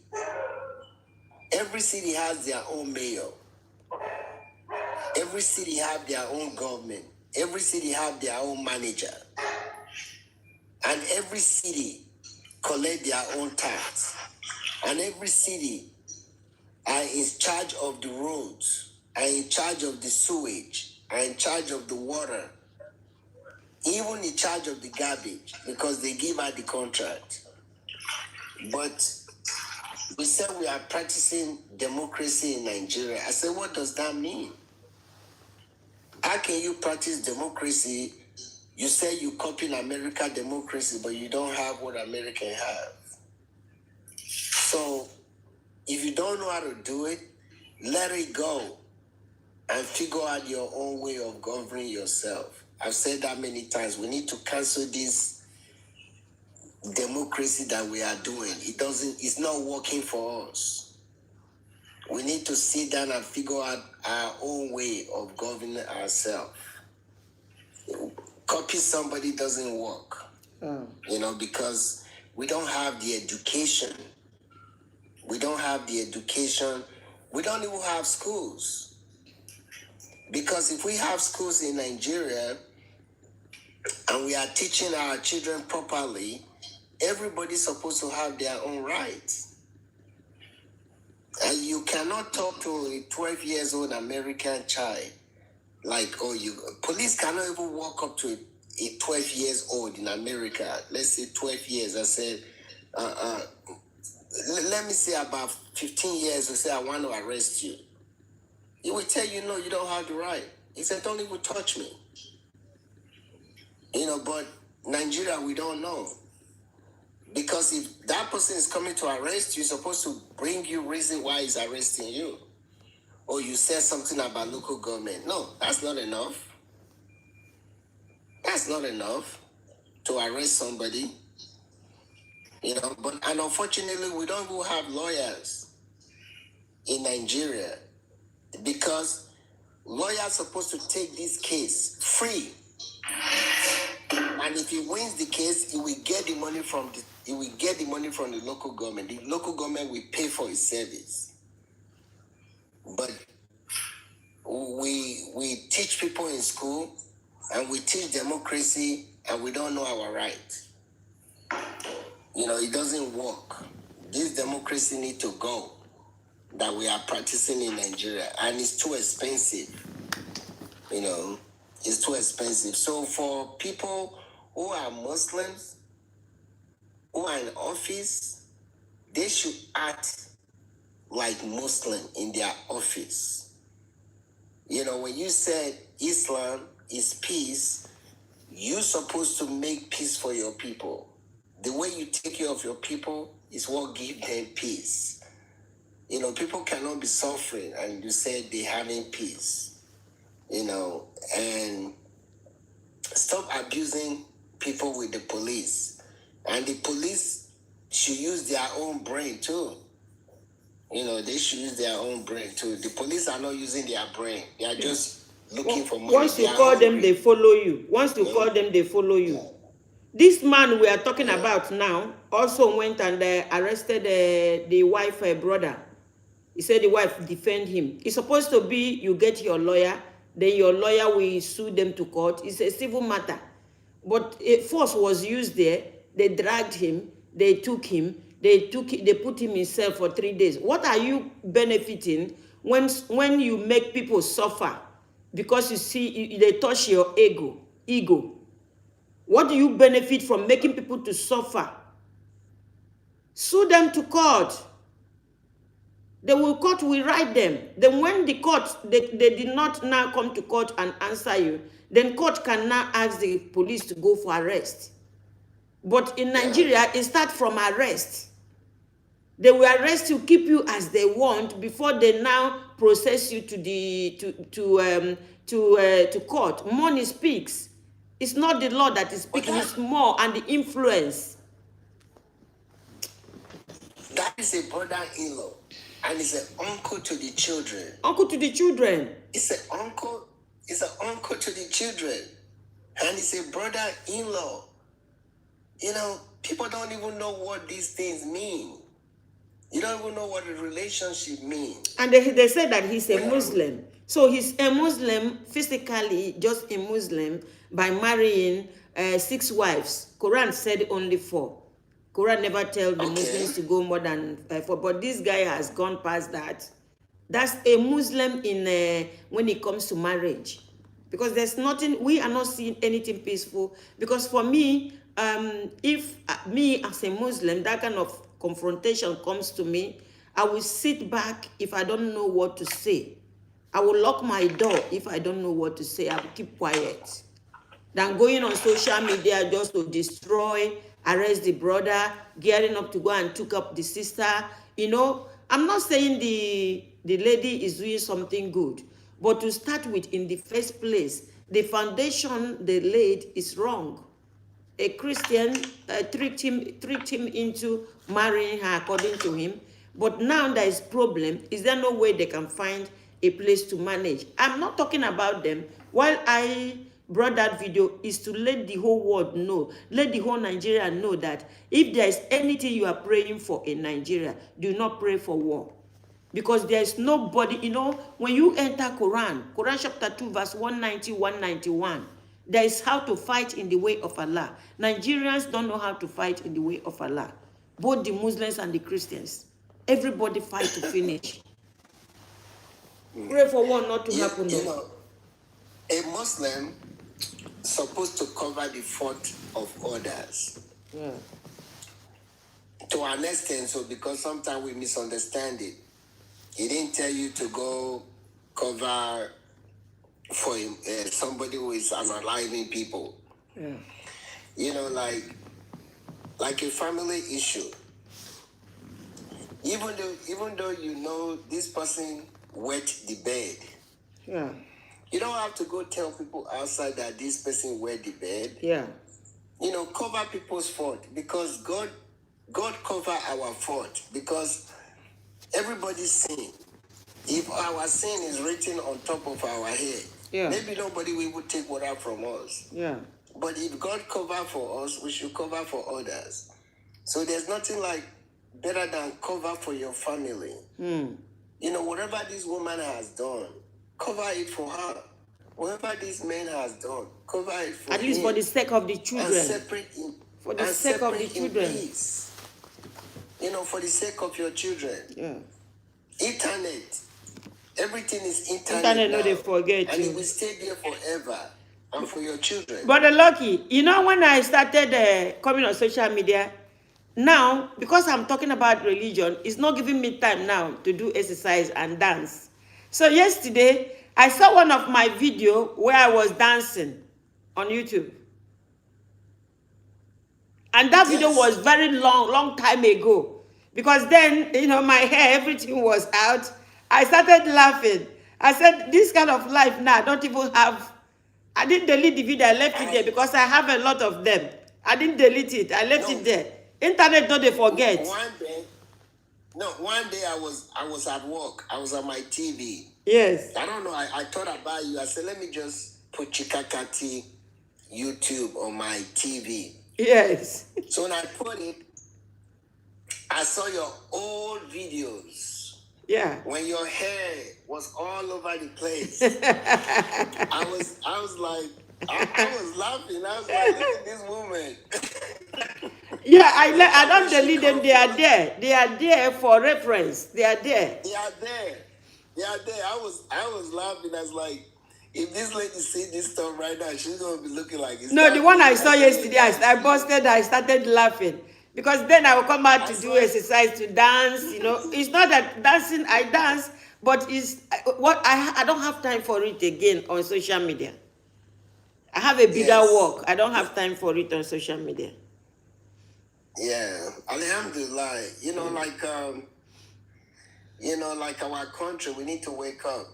has their own mayor. Every city have their own government. Every city have their own manager. And every city collect their own tax. And every city are in charge of the roads, are in charge of the sewage, are in charge of the water, even in charge of the garbage, because they give out the contract. But we said we are practicing democracy in Nigeria. I said, what does that mean? How can you practice democracy? You say you copy American democracy, but you don't have what American have. So if you don't know how to do it, let it go and figure out your own way of governing yourself. I've said that many times. We need to cancel this democracy that we are doing. It's not working for us. We need to sit down and figure out our own way of governing ourselves. Copy somebody doesn't work. Because we don't have the education. We don't have the education. We don't even have schools. Because if we have schools in Nigeria and we are teaching our children properly, everybody's supposed to have their own rights. And you cannot talk to a 12 years old American child like, police cannot even walk up to a 12 years old in America. Let's say 12 years. I said, let me say about 15 years, we say, I want to arrest you. He will tell you, no, you don't have the right. He said, don't even touch me. But Nigeria, we don't know. Because if that person is coming to arrest you, he's supposed to bring you reason why he's arresting you. Or you said something about local government. No, that's not enough. That's not enough to arrest somebody. But unfortunately, we don't even have lawyers in Nigeria because lawyers are supposed to take this case free. And if he wins the case, he will get the money from the local government. The local government will pay for his service. But we teach people in school and we teach democracy and we don't know our right. It doesn't work. This democracy needs to go that we are practicing in Nigeria, and it's too expensive. It's too expensive. So for people who are Muslims, who are in office, they should act like Muslim in their office. You know, when you said Islam is peace, you're supposed to make peace for your people. The way you take care of your people is what gives them peace. You know, people cannot be suffering and you say they're having peace. You know, and stop abusing people with the police. And the police should use their own brain too. You know, they should use their own brain too. The police are not using their brain. They are just looking for money. Once you call them, they follow you. Once you call them, they follow you. This man we are talking about now also went and arrested the wife brother. He said the wife defend him. It's supposed to be you get your lawyer, then your lawyer will sue them to court. It's a civil matter. But force was used there. They dragged him. They took him. They put him in cell for 3 days. What are you benefiting when you make people suffer because you see they touch your ego? What do you benefit from making people to suffer? Sue them to court. Court will write them. Then when the court, they did not now come to court and answer you, then court can now ask the police to go for arrest. But in Nigeria, it starts from arrest. They will arrest you, keep you as they want before they now process you to court. Money speaks. It's not the law that is speaking, it's more and the influence. That is a brother-in-law, and it's an uncle to the children. Uncle to the children. It's an uncle to the children, and it's a brother-in-law. You know, people don't even know what these things mean. You don't even know what a relationship means. And they said that he's a Muslim. So he's a Muslim, physically just a Muslim, by marrying 6 wives. Quran said only 4. Quran never tells the Muslims to go more than 4. But this guy has gone past that. That's a Muslim in when it comes to marriage. Because there's nothing, we are not seeing anything peaceful. Because for me, if me as a Muslim, that kind of confrontation comes to me, I will sit back if I don't know what to say. I will lock my door if I don't know what to say. I will keep quiet. Than going on social media just to destroy, arrest the brother, gearing up to go and took up the sister. You know, I'm not saying the lady is doing something good, but to start with, in the first place, the foundation they laid is wrong. A Christian tricked him into marrying her according to him. But now there is problem. Is there no way they can find a place to manage? I'm not talking about them. While I brought that video is to let the whole world know, let the whole Nigeria know that if there is anything you are praying for in Nigeria, do not pray for war. Because there is nobody, you know, when you enter Quran chapter 2, verse 190, 191, there is how to fight in the way of Allah. Nigerians don't know how to fight in the way of Allah. Both the Muslims and the Christians. Everybody fight to finish. Pray for war not to happen. You know, a Muslim supposed to cover the fault of others. Yeah. To an extent, so because sometimes we misunderstand it. He didn't tell you to go cover for somebody who is unaliving people. Yeah. You know, like a family issue. Even though you know this person wet the bed. Yeah. You don't have to go tell people outside that this person wet the bed. Yeah. You know, cover people's fault because God cover our fault because everybody's sin. If our sin is written on top of our head, maybe nobody will take water from us. Yeah. But if God cover for us, we should cover for others. So there's nothing like better than cover for your family. You know, whatever this woman has done, cover it for her. Whatever this man has done, cover it for him. At least for the sake of the children. And separate him. For the sake of the children. Peace. You know, for the sake of your children. Yeah. Internet. Everything is internet. Internet, now. no, they forget and you. it will stay there forever. And for your children. But Lucky, you know, when I started coming on social media, now, because I'm talking about religion, it's not giving me time now to do exercise and dance. So yesterday, I saw one of my video where I was dancing on YouTube. And that video was very long time ago. Because then, my hair, everything was out. I started laughing. I said, this kind of life now, I don't even have. I didn't delete the video, I left it there because I have a lot of them. I didn't delete it, I left it there. Internet, don't they forget? One day I was at work. I was on my TV. Yes. I don't know. I thought about you. I said, let me just put Chikakati YouTube on my TV. Yes. So when I put it, I saw your old videos. Yeah. When your hair was all over the place. I was like, I was laughing. I was like, look at this woman. Yeah, I don't delete them. They are there. They are there for reference. They are there. They are there. They are there. I was laughing. I was like, if this lady see this stuff right now, she's gonna be looking like it's No, the one I saw yesterday, I busted. I started laughing because then I will come out to do exercise, to dance. It's not that dancing. I dance, but it's what I don't have time for it again on social media. I have a bigger work. I don't have time for it on social media. Yeah, alhamdulillah. Like our country, we need to wake up.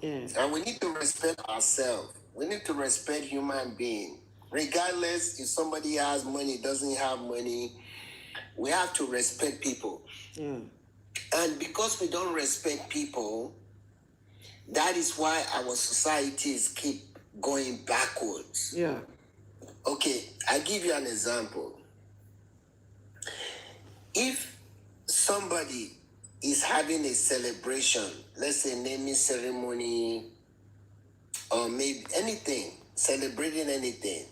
Yeah. And we need to respect ourselves. We need to respect human being. Regardless if somebody has money, doesn't have money, we have to respect people. Yeah. And because we don't respect people, that is why our societies keep going backwards. Yeah. Okay, I give you an example. If somebody is having a celebration, let's say naming ceremony, or maybe anything, celebrating anything,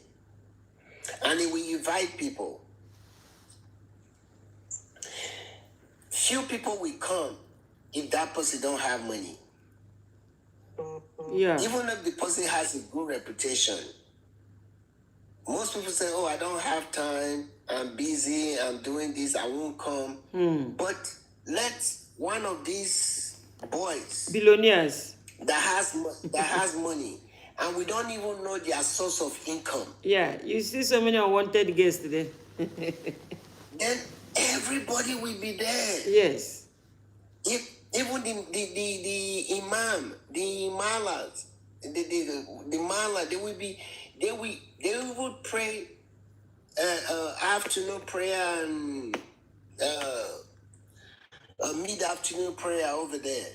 and we invite people, few people will come if that person don't have money. Yeah. Even if the person has a good reputation, most people say, oh, I don't have time, I'm busy, I'm doing this, I won't come. But let one of these boys, billionaires, that has money, and we don't even know their source of income. Yeah, you see so many unwanted guests today. Then everybody will be there. Yes. Even the imam, the malas, the mala, they will pray afternoon prayer and mid-afternoon prayer over there.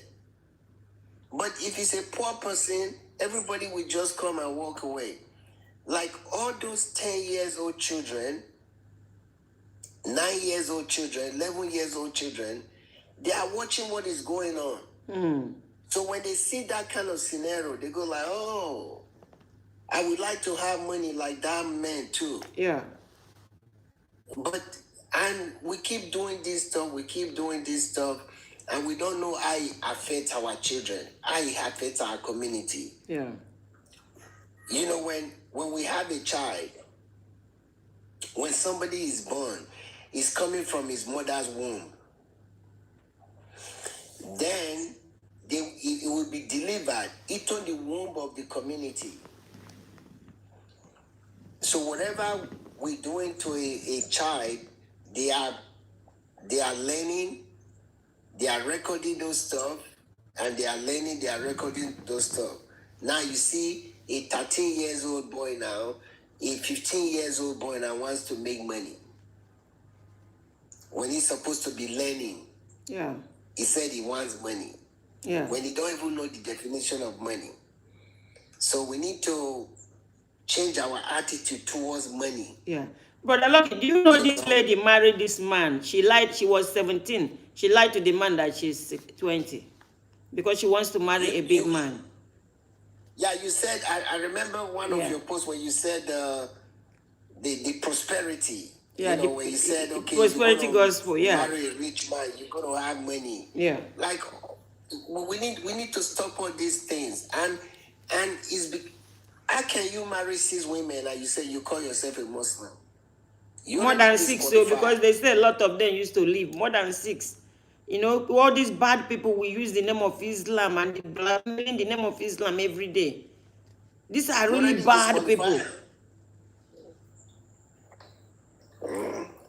But if it's a poor person, everybody will just come and walk away. Like all those 10 years old children, 9 years old children, 11 years old children, they are watching what is going on. So when they see that kind of scenario, they go like, oh, I would like to have money like that man too. Yeah. And we keep doing this stuff, and we don't know how it affects our children, how it affects our community. Yeah. When we have a child, when somebody is born, is coming from his mother's womb, then it will be delivered into the womb of the community. So whatever we're doing to a child, they are learning, they are recording those stuff, and they are learning, they are recording those stuff. Now you see a 13 years old boy now, a 15 years old boy now wants to make money. When he's supposed to be learning. Yeah. He said he wants money. Yeah. When he don't even know the definition of money. So we need to change our attitude towards money. Yeah. But Aloki, do you know this lady married this man? She lied, she was 17. She lied to the man that she's 20. Because she wants to marry a big man. Yeah, you said, I remember one of your posts where you said the prosperity. Yeah, where you said, okay, prosperity gospel, marry a rich man, you're going to have money. Yeah. Like, we need to stop all these things. And how can you marry 6 women and you say you call yourself a Muslim? More than 6, so because they say a lot of them used to leave. More than 6. You know, all these bad people will use the name of Islam and blaspheме the name of Islam every day. These are really bad people.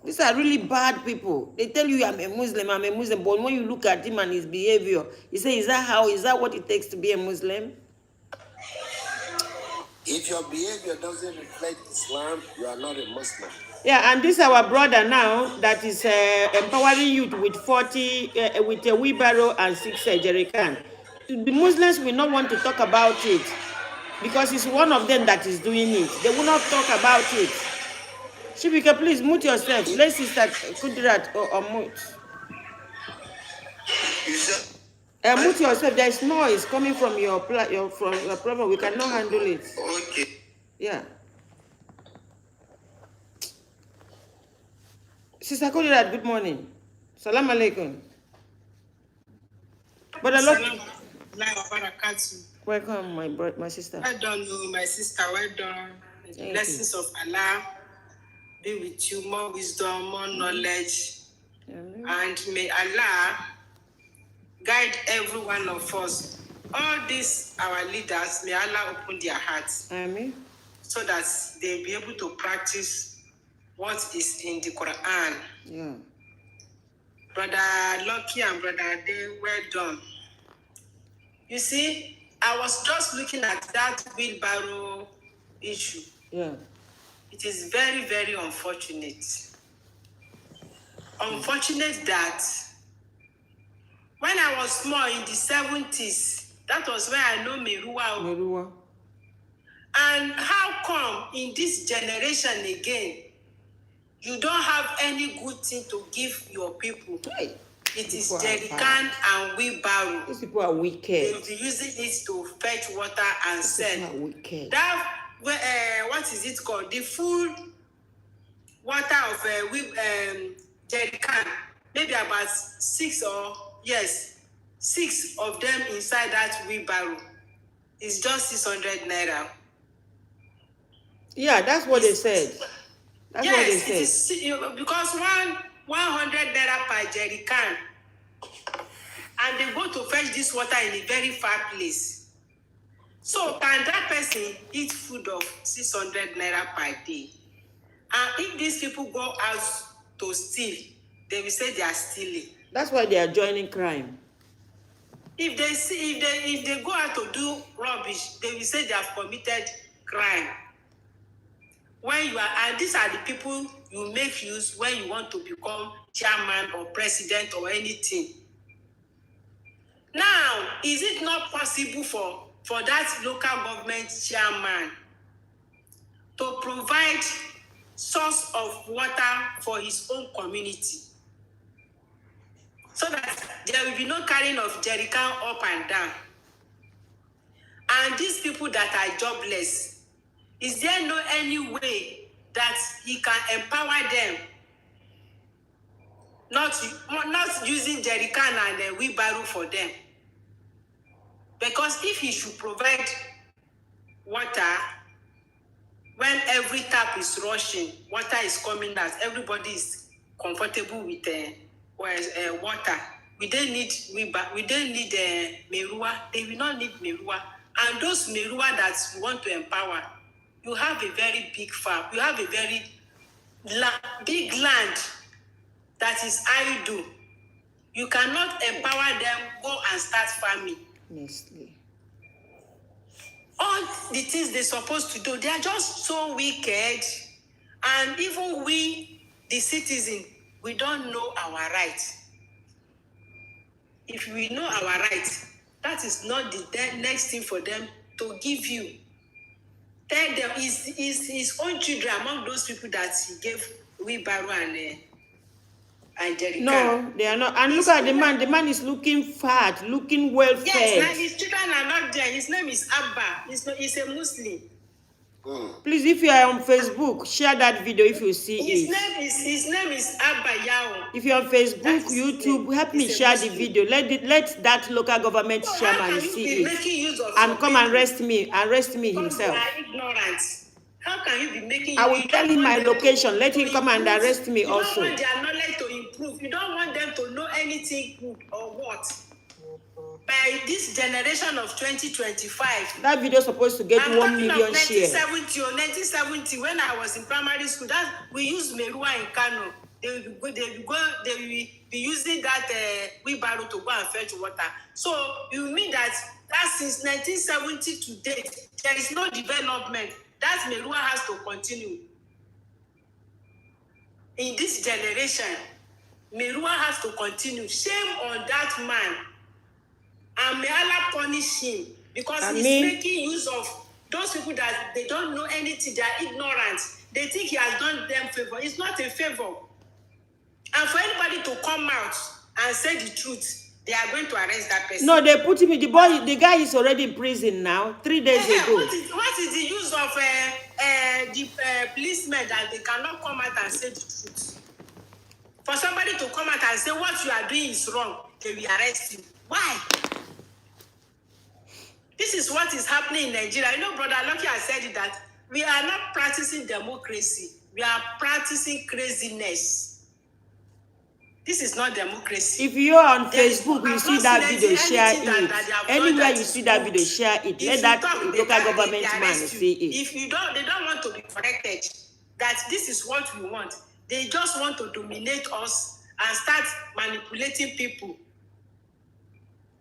These are really bad people. They tell you, I'm a Muslim, but when you look at him and his behavior, you say, is that what it takes to be a Muslim? If your behavior doesn't reflect Islam, you are not a Muslim. Yeah, and this our brother now that is empowering youth with 40, with a wheelbarrow and 6 jerry can. The Muslims will not want to talk about it because it's one of them that is doing it. They will not talk about it. Shibika, please mute yourself. Let Sister Kudirat or mute. Mute yourself. There is noise coming from your problem. We cannot handle it. Okay. Yeah. Sister Kudirat, good morning. Salam alaikum. But a lot. Welcome, my sister. Well done, my sister. Well done. The blessings of Allah be with you. More wisdom, more knowledge. Amen. And may Allah guide every one of us. All these, our leaders, may Allah open their hearts. Amen. So that they'll be able to practice what is in the Quran. Yeah. Brother Lucky and Brother Ade, well done. You see, I was just looking at that wheelbarrow issue. Yeah. It is very, very unfortunate. Unfortunate that when I was small in the 70s, that was where I know Meruwa. And how come in this generation again, you don't have any good thing to give your people? Hey. It is jerrycan and wheelbarrow. These people are wicked. They'll be using it to fetch water and sell. These people are wicked. That what is it called? The full water of jerrycan, maybe about 6 of them inside that wheelbarrow. It's just 600 naira. Yeah, that's what they said. That's what they said. It is, because 100 naira per jerry can, and they go to fetch this water in a very far place. So can that person eat food of 600 naira per day? And if these people go out to steal, they will say they are stealing. That's why they are joining crime. If they go out to do rubbish, they will say they have committed crime. And these are the people you make use when you want to become chairman or president or anything. Now, is it not possible for that local government chairman to provide source of water for his own community, so that there will be no carrying of jerrycan up and down? And these people that are jobless, is there no any way that he can empower them, not using jerrycan and wheelbarrow for them? Because if he should provide water when every tap is rushing, water is coming out, everybody is comfortable with water. We don't need Merua. They will not need Merua. And those Merua that you want to empower, you have a very big farm. You have a very big land that is idle. You cannot empower them, go and start farming. Honestly. All the things they're supposed to do, they are just so wicked. And even we, the citizen, we don't know our rights. If we know our rights, that is not the next thing for them to give you. Tell them his own children among those people that he gave wheelbarrow and jerrycan. No, they are not. And look at the man. The man is looking fat, looking well fed. Yes, his children are not there. His name is Abba. He's a Muslim. Please, if you are on Facebook, share that video if you see His it. name is Abba Yao. If you're on Facebook, YouTube, help me share the video. Let that local government chairman see it. Use of And come and arrest me because himself. they are ignorant. How can you be making? I will tell him my location. Let him come and arrest me also. You don't want their knowledge to improve. You don't want them to know anything good or what. By this generation of 2025. That video is supposed to get 1 million shares. 1970, when I was in primary school, we used Merua in Kano. They will be using that wheelbarrow to go and fetch water. So you mean that since 1970 to date, there is no development. That Merua has to continue. In this generation, Merua has to continue. Shame on that man. And may Allah punish him because he's making use of those people that they don't know anything, they are ignorant. They think he has done them favor. It's not a favor. And for anybody to come out and say the truth, they are going to arrest that person. No, they put him in the guy is already in prison now, 3 days ago. What is the use of the policemen that they cannot come out and say the truth? For somebody to come out and say what you are doing is wrong, they will arrest you. Why? This is what is happening in Nigeria. You know, Brother Lucky has said it, that we are not practicing democracy. We are practicing craziness. This is not democracy. If you are on Facebook, you see that video, share it. Anywhere you see that video, share it. Let that local government man see it. If they don't want to be corrected, that this is what we want. They just want to dominate us and start manipulating people.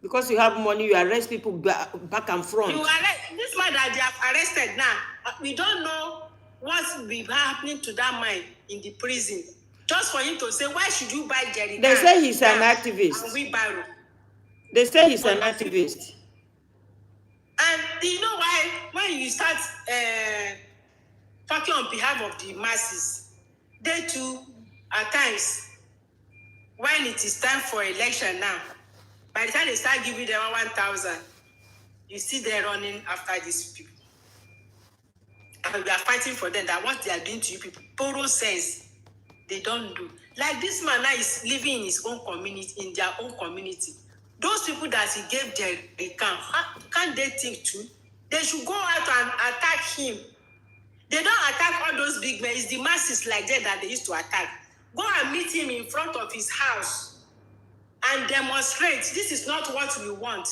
Because you have money, you arrest people back and front. This man that they have arrested now, we don't know what will be happening to that man in the prison. Just for him to say, why should you buy jerry? They say he's an activist. And wheelbarrow. They say he's an activist. And you know why? When you start talking on behalf of the masses, they too, at times, when it is time for election now, by the time they start giving them 1,000, you see they're running after these people. And we are fighting for them, that what they are doing to you people, borrow sense, they don't do. Like this man now is living in his own community, in their own community. Those people that he gave their account, can't they think too? They should go out and attack him. They don't attack all those big men. It's the masses like that they used to attack. Go and meet him in front of his house and demonstrate. This is not what we want.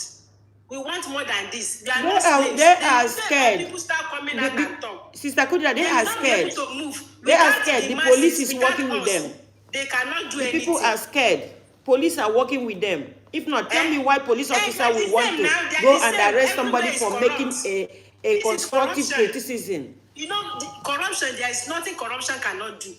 We want more than this. They are scared. People start coming out and talk. Sister Kudra, they are scared. They are scared. The police is working with them. They cannot do anything. People are scared. Police are working with them. If not, tell me why police officer will want to go and arrest somebody for making a constructive criticism. You know, corruption, there is nothing corruption cannot do.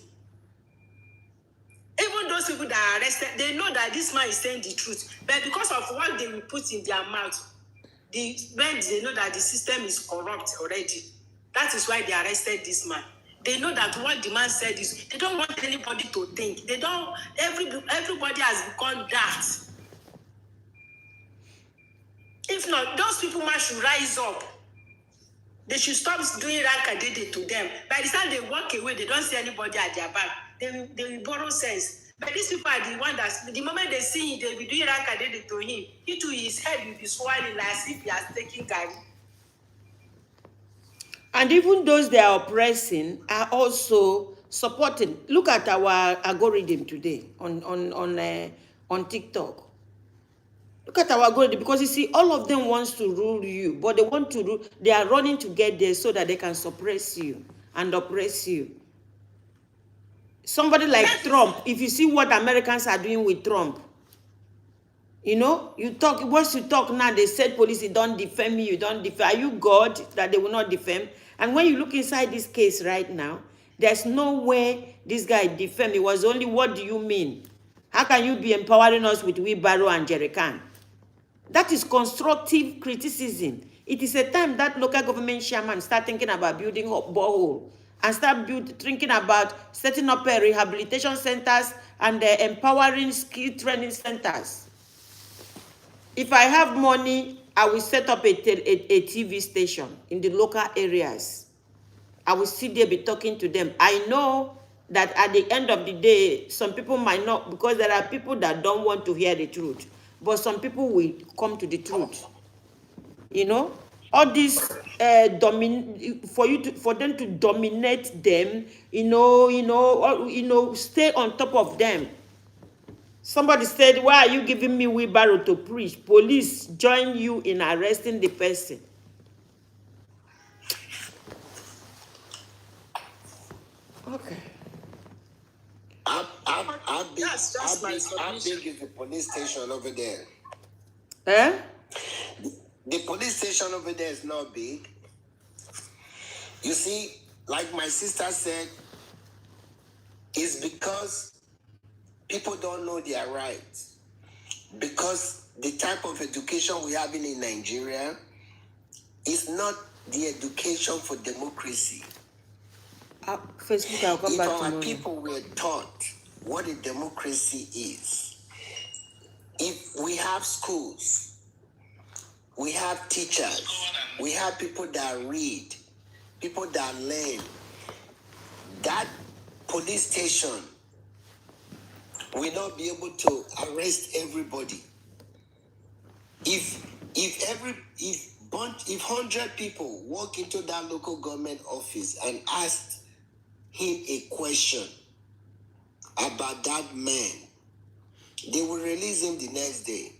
Even those people that are arrested, they know that this man is saying the truth. But because of what they will put in their mouth, when they know that the system is corrupt already, that is why they arrested this man. They know that what the man said is, they don't want anybody to think. They don't, everybody has become daft. If not, those people should rise up. They should stop doing rankadede to them. By the time they walk away, they don't see anybody at their back. They will borrow sense. But these people are the ones that, the moment they see him, they'll be doing rankadede to him. He too, his head will be swelling as if he has taken gari. And even those they are oppressing are also supporting. Look at our algorithm today on TikTok. Look at our algorithm, because you see, all of them wants to rule you, but they want to rule. They are running to get there so that they can suppress you and oppress you. Somebody like Trump, if you see what Americans are doing with Trump, you know, once you talk now, they said police, you don't defend me, you don't defend. Are you God that they will not defend? And when you look inside this case right now, there's no way this guy defend. It was only, what do you mean? How can you be empowering us with wheelbarrow and jerry can? That is constructive criticism. It is a time that local government chairman start thinking about building a borehole and start thinking about setting up rehabilitation centers and empowering skill training centers. If I have money, I will set up a TV station in the local areas. I will sit there, be talking to them. I know that at the end of the day, some people might not, because there are people that don't want to hear the truth. But some people will come to the truth. You know? all this for them to dominate them, stay on top of them. Somebody said, why are you giving me wheelbarrow to preach? Police join you in arresting the person. Okay. How big is the police station over there? Eh? The police station over there is not big. You see, like my sister said, it's because people don't know their rights. Because the type of education we have in Nigeria is not the education for democracy. Facebook, I'll come if back our tomorrow. people were taught what a democracy is, if we have schools, we have teachers, we have people that read, people that learn, that police station will not be able to arrest everybody. If 100 people walk into that local government office and ask him a question about that man, they will release him the next day,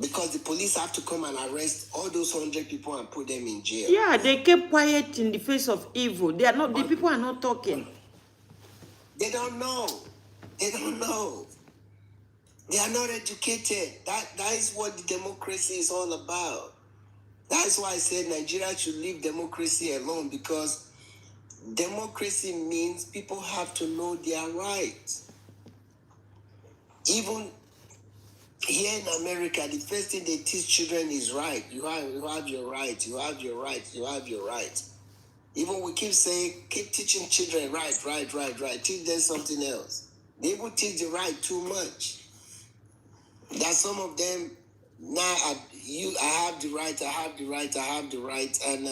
because the police have to come and arrest all those 100 people and put them in jail. Yeah, they kept quiet in the face of evil. They are not. The people are not talking. They don't know. They don't know. They are not educated. That is what the democracy is all about. That's why I said Nigeria should leave democracy alone, because democracy means people have to know their rights. Even here in America, the first thing they teach children is right. You have your rights. You have your rights. You have your rights. Even we keep teaching children right. Teach them something else. They will teach the right too much. That some of them now I have the right, and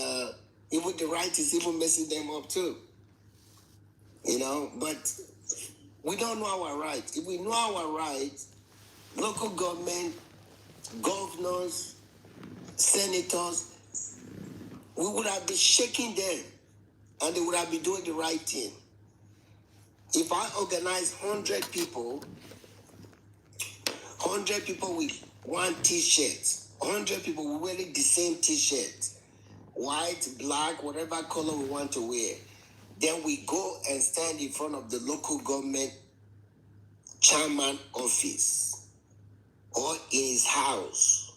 even the right is even messing them up too. But we don't know our rights. If we know our rights, local government, governors, senators, we would have been shaking them, and they would have been doing the right thing. If I organize 100 people with one t-shirt, 100 people wearing the same t-shirt, white, black, whatever color we want to wear, then we go and stand in front of the local government chairman office or in his house,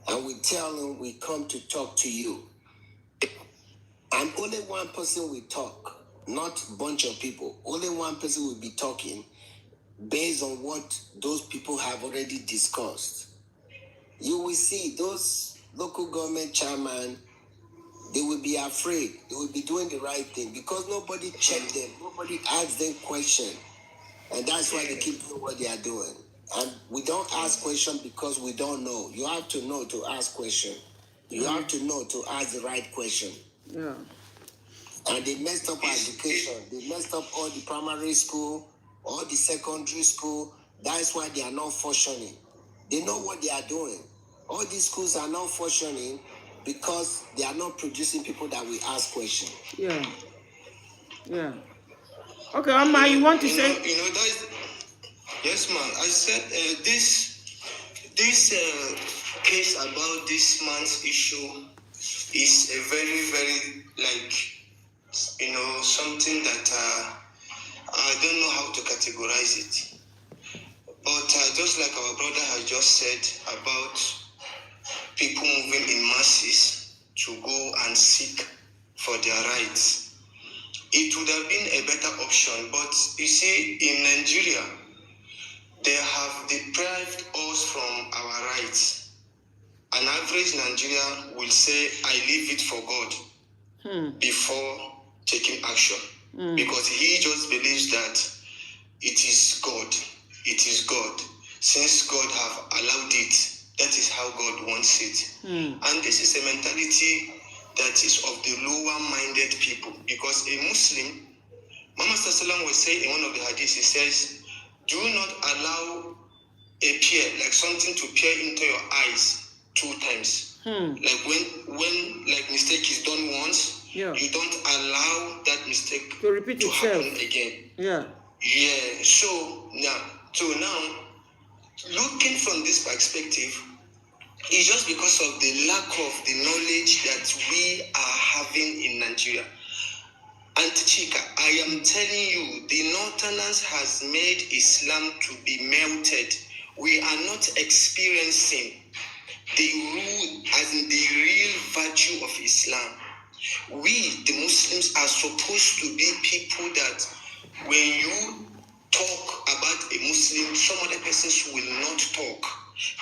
and we tell him we come to talk to you. And only one person will talk, not a bunch of people. Only one person will be talking based on what those people have already discussed. You will see those local government chairmen, they will be afraid. They will be doing the right thing because nobody checked them. Nobody asked them questions. And that's why they keep doing what they are doing. And we don't ask questions because we don't know. You have to know to ask questions. You have to know to ask the right question. Yeah. And they messed up our education. They messed up all the primary school, all the secondary school. That's why they are not functioning. They know what they are doing. All these schools are not functioning because they are not producing people that will ask questions. Yeah. Yeah. Okay, Amma, you want to say? Yes, ma'am. I said this case about this man's issue is a very, very, something that I don't know how to categorize it. But just like our brother has just said about people moving in masses to go and seek for their rights, it would have been a better option. But you see, in Nigeria, they have deprived us from our rights. An average Nigerian will say, I leave it for God before taking action. Because he just believes that it is God. It is God. Since God have allowed it, that is how God wants it. And this is a mentality that is of the lower-minded people. Because a Muslim, Muhammad Sallallahu was saying in one of the hadiths, he says, do not allow a peer, like something to peer into your eyes, 2 times. Like when like mistake is done once, you don't allow that mistake to repeat itself happen again. Yeah. So now, looking from this perspective, it's just because of the lack of the knowledge that we are having in Nigeria. Auntie Chika, I am telling you, the Northerners has made Islam to be melted. We are not experiencing the rule as in the real virtue of Islam. We, the Muslims, are supposed to be people that when you talk about a Muslim, some other persons will not talk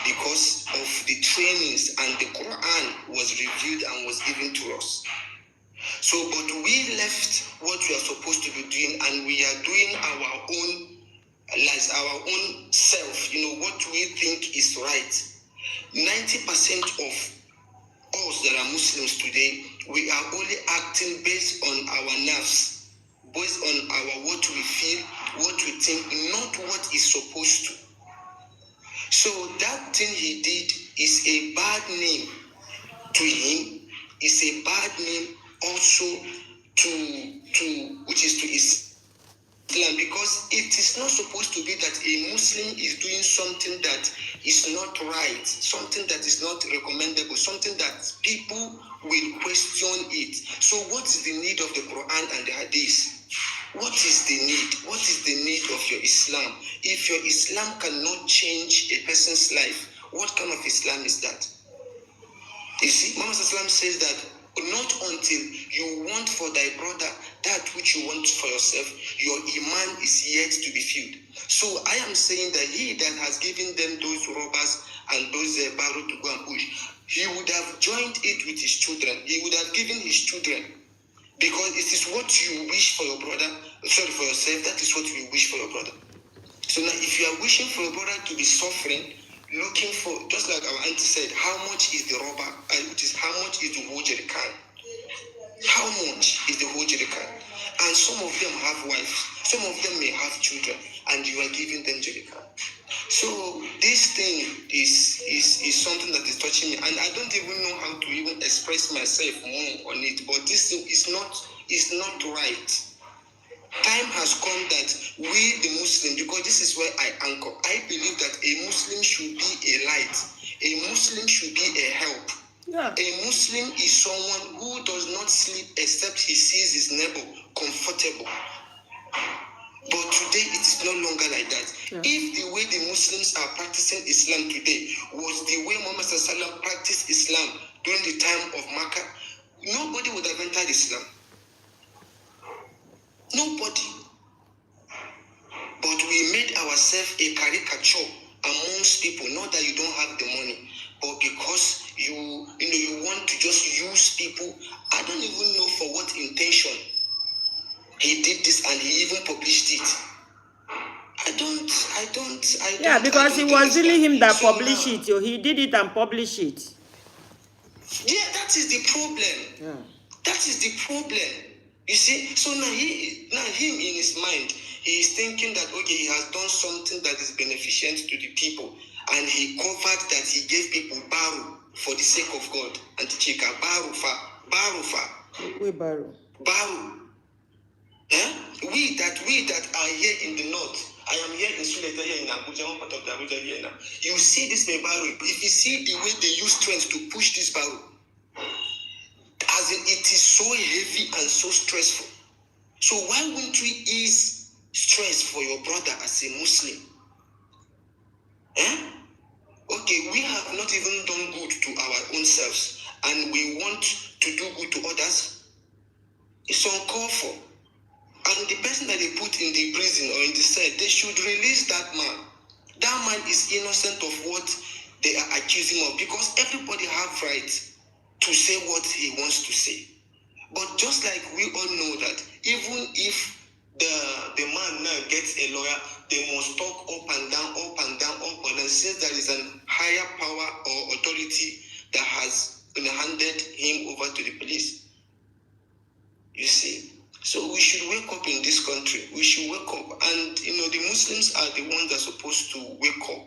because of the trainings and the Quran was revealed and was given to us. So, but we left what we are supposed to be doing and we are doing our own, like our own self, what we think is right. 90% of us that are Muslims today, we are only acting based on our nerves, based on our what we feel, what we think, not what is supposed to. So that thing he did is a bad name to him, is a bad name also to which is to Islam, because it is not supposed to be that a Muslim is doing something that is not right, something that is not recommendable, something that people will question it. So what is the need of the Quran and the Hadith? What is the need? What is the need of your Islam? If your Islam cannot change a person's life, what kind of Islam is that? You see, Muhammad says that not until you want for thy brother that which you want for yourself, your iman is yet to be filled. So I am saying that he that has given them those robbers and those barrow to go and push, he would have joined it with his children. He would have given his children, because it is what you wish for your brother, for yourself, that is what you wish for your brother. So now if you are wishing for your brother to be suffering, looking for, just like our auntie said, how much is the robber, how much is the whole jerrycan? How much is the whole jerrycan? And some of them have wives, some of them may have children, and you are giving them jerrycan. So this thing is something that is touching me, and I don't even know how to even express myself more on it. But this thing is not right. Time has come that we, the Muslim, because this is where I anchor, I believe that a Muslim should be a light. A Muslim should be a help. Yeah. A Muslim is someone who does not sleep except he sees his neighbor comfortable. But today it is no longer like that. Yeah. If the way the Muslims are practicing Islam today was the way Muhammad Sallallahu practiced Islam during the time of Makkah, nobody would have entered Islam. Nobody. But we made ourselves a caricature amongst people, not that you don't have the money, but because you want to just use people. I don't even know for what intention he did this, and he even published it. I don't. Yeah, because it was really him that published it. He did it and published it. Yeah, that is the problem. Yeah. That is the problem. You see, so now him in his mind, he is thinking that, okay, he has done something that is beneficent to the people, and he covered that he gave people barrow for the sake of God. And Chika, barrow. Eh? We that are here in the north, I am here in Suleta, here in Abuja, one part of the Abuja here now. You see this barrow. If you see the way they use strength to push this barrow, as in it is so heavy and so stressful. So why wouldn't we ease stress for your brother as a Muslim? Okay, we have not even done good to our own selves, and we want to do good to others. It's uncalled for. And the person that they put in the prison or in the cell, they should release that man. That man is innocent of what they are accusing him of, because everybody have right to say what he wants to say. But just like we all know that even if the man now gets a lawyer, they must talk up and down, since there is a higher power or authority that has handed him over to the police. You see? So we should wake up in this country. We should wake up. And, the Muslims are the ones that are supposed to wake up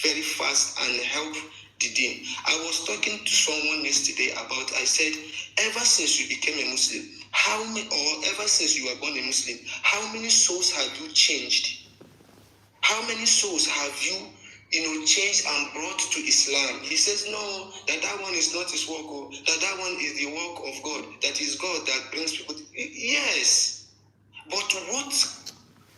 very fast and help the deen. I was talking to someone yesterday about, I said, ever since you became a Muslim, ever since you were born a Muslim, how many souls have you changed? How many souls have you, changed and brought to Islam? He says, no, that one is not his work, or that one is the work of God. That is God that brings people to... Yes. But what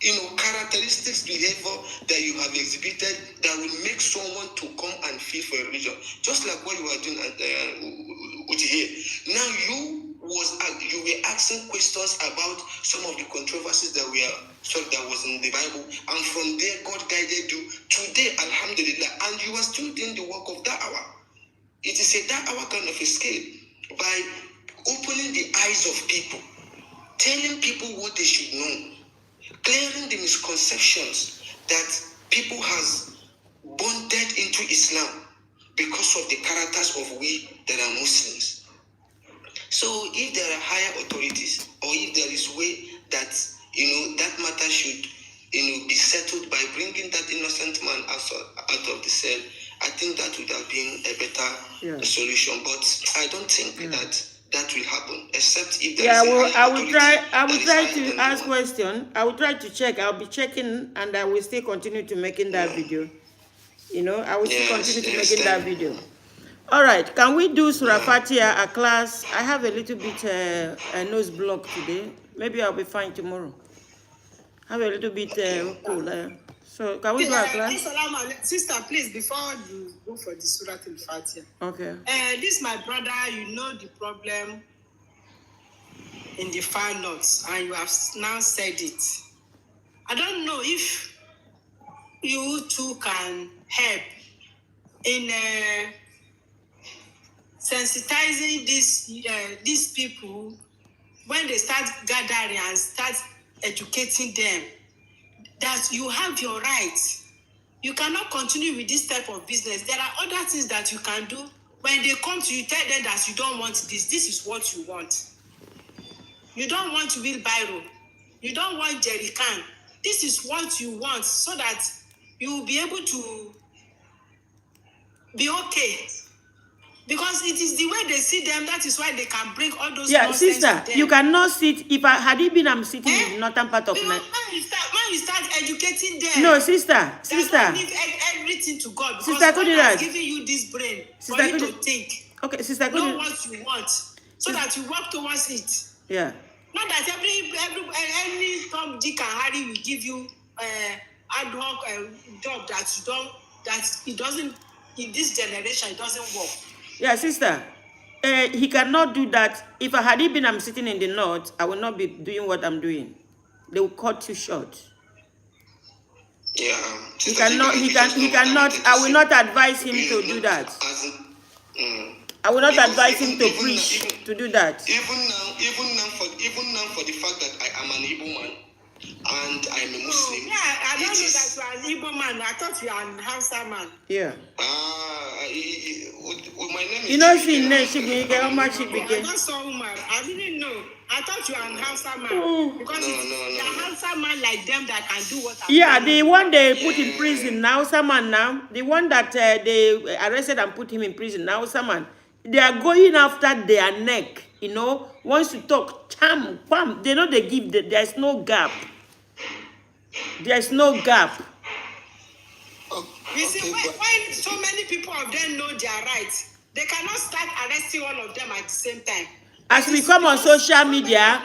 characteristics, behavior that you have exhibited that will make someone to come and feel for a religion, just like what you are doing here. Now you were asking questions about some of the controversies that was in the Bible, and from there God guided you today, alhamdulillah, and you are still doing the work of da'wah. It is a da'wah kind of a scale, by opening the eyes of people, telling people what they should know, clearing the misconceptions that people has bonded into Islam because of the characters of we that are Muslims. So if there are higher authorities, or if there is way that that matter should be settled by bringing that innocent man out of the cell, I think that would have been a better solution. But I don't think that will happen, except if there is I will try to ask question. I will try to check. I'll be checking, and I will still continue to making that video. I will still continue to making that video. All right, can we do Surah Fatiha, a class? I have a little bit a nose block today. Maybe I'll be fine tomorrow. I have a little bit cool. So can we do a class? Sister, please, before you go for the Surah Al-Fatiha. Okay. This my brother, the problem in the far north, and you have now said it. I don't know if you two can help in sensitizing these people when they start gathering and start educating them that you have your rights. You cannot continue with this type of business. There are other things that you can do. When they come to you, tell them that you don't want this. This is what you want. You don't want wheelbarrow. You don't want jerry can. This is what you want, so that you will be able to be okay. Because it is the way they see them, that is why they can bring all those nonsense sister, to them. you cannot sit. I'm sitting in the northern part of Nigeria. When you start educating them. No, sister. Leave everything to God. Because Sister, God has given you this brain for you to think. Okay, sister, know what you want, so that you work towards it. Yeah. Not that any Tom, Dick, and Harry will give you ad hoc job it doesn't, in this generation, it doesn't work. Yeah, sister. He cannot do that. If I'm sitting in the north, I will not be doing what I'm doing. They will cut you short. Yeah. He cannot. I will not advise him to do that. I will not advise him to preach to do that. Even now for the fact that I am an Igbo man and I'm a Muslim. I don't know that you are an Igbo man. I thought you are an Hausa man. Yeah. My name is. You know, how much she became. I just saw Umar. I didn't know. I thought you were an Hausa man. Because the Hausa man like them that can do what I'm doing. The one they put in prison, now someone now. The one that they arrested and put him in prison, now someone. They are going after their neck, Once you talk, pam, they know they give, there's no gap. There's no gap. You see, when so many people of them know their rights, they cannot start arresting all of them at the same time. As we come on social media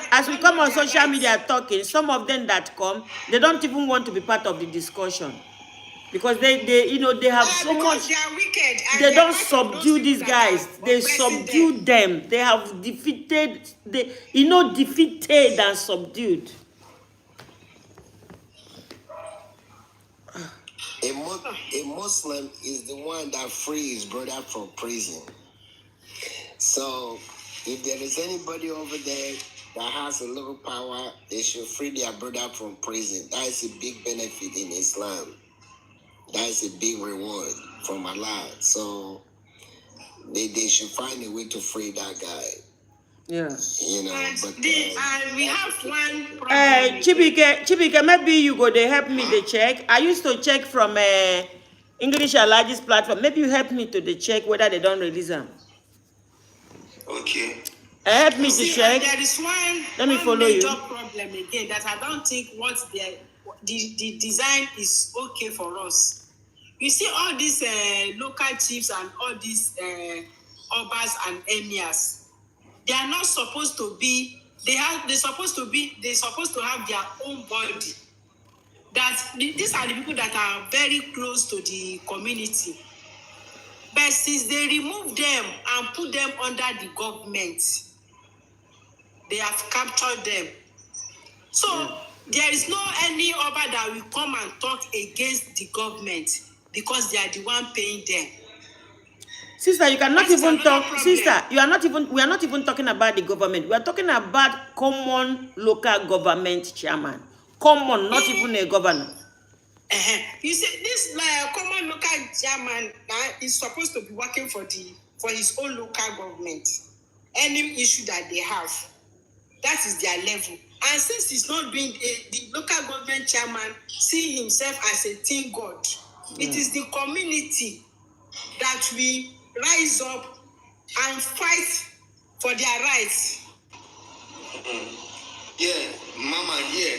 talking, some of them that come, they don't even want to be part of the discussion. Because they have so much. They are wicked. They don't subdue these guys. They subdue them. They have defeated. Defeated and subdued. A Muslim is the one that frees his brother from prison. So, if there is anybody over there that has a little power, they should free their brother from prison. That is a big benefit in Islam. That is a big reward from Allah. So they should find a way to free that guy. Yeah. But we have one problem. Chibike, maybe you go they help me they check. I used to check from English are largest platform. Maybe you help me to check whether they don't release them. Okay. Help me to check. There is Let me follow major you. problem again that I don't think the design is okay for us. You see all these local chiefs and all these obas and emirs, they are not supposed to be. They're supposed to have their own body. These are the people that are very close to the community. But since they remove them and put them under the government, they have captured them. So there is no any other that will come and talk against the government because they are the one paying them. Sister, you cannot even talk. Problem. Sister, we are not even talking about the government. We are talking about common local government chairman. Common, not even a governor. You see, this common local chairman is supposed to be working for his own local government. Any issue that they have, that is their level. And since he's not being the local government chairman, see himself as a teen god, it is the community that will rise up and fight for their rights. Yeah, Mama, yeah.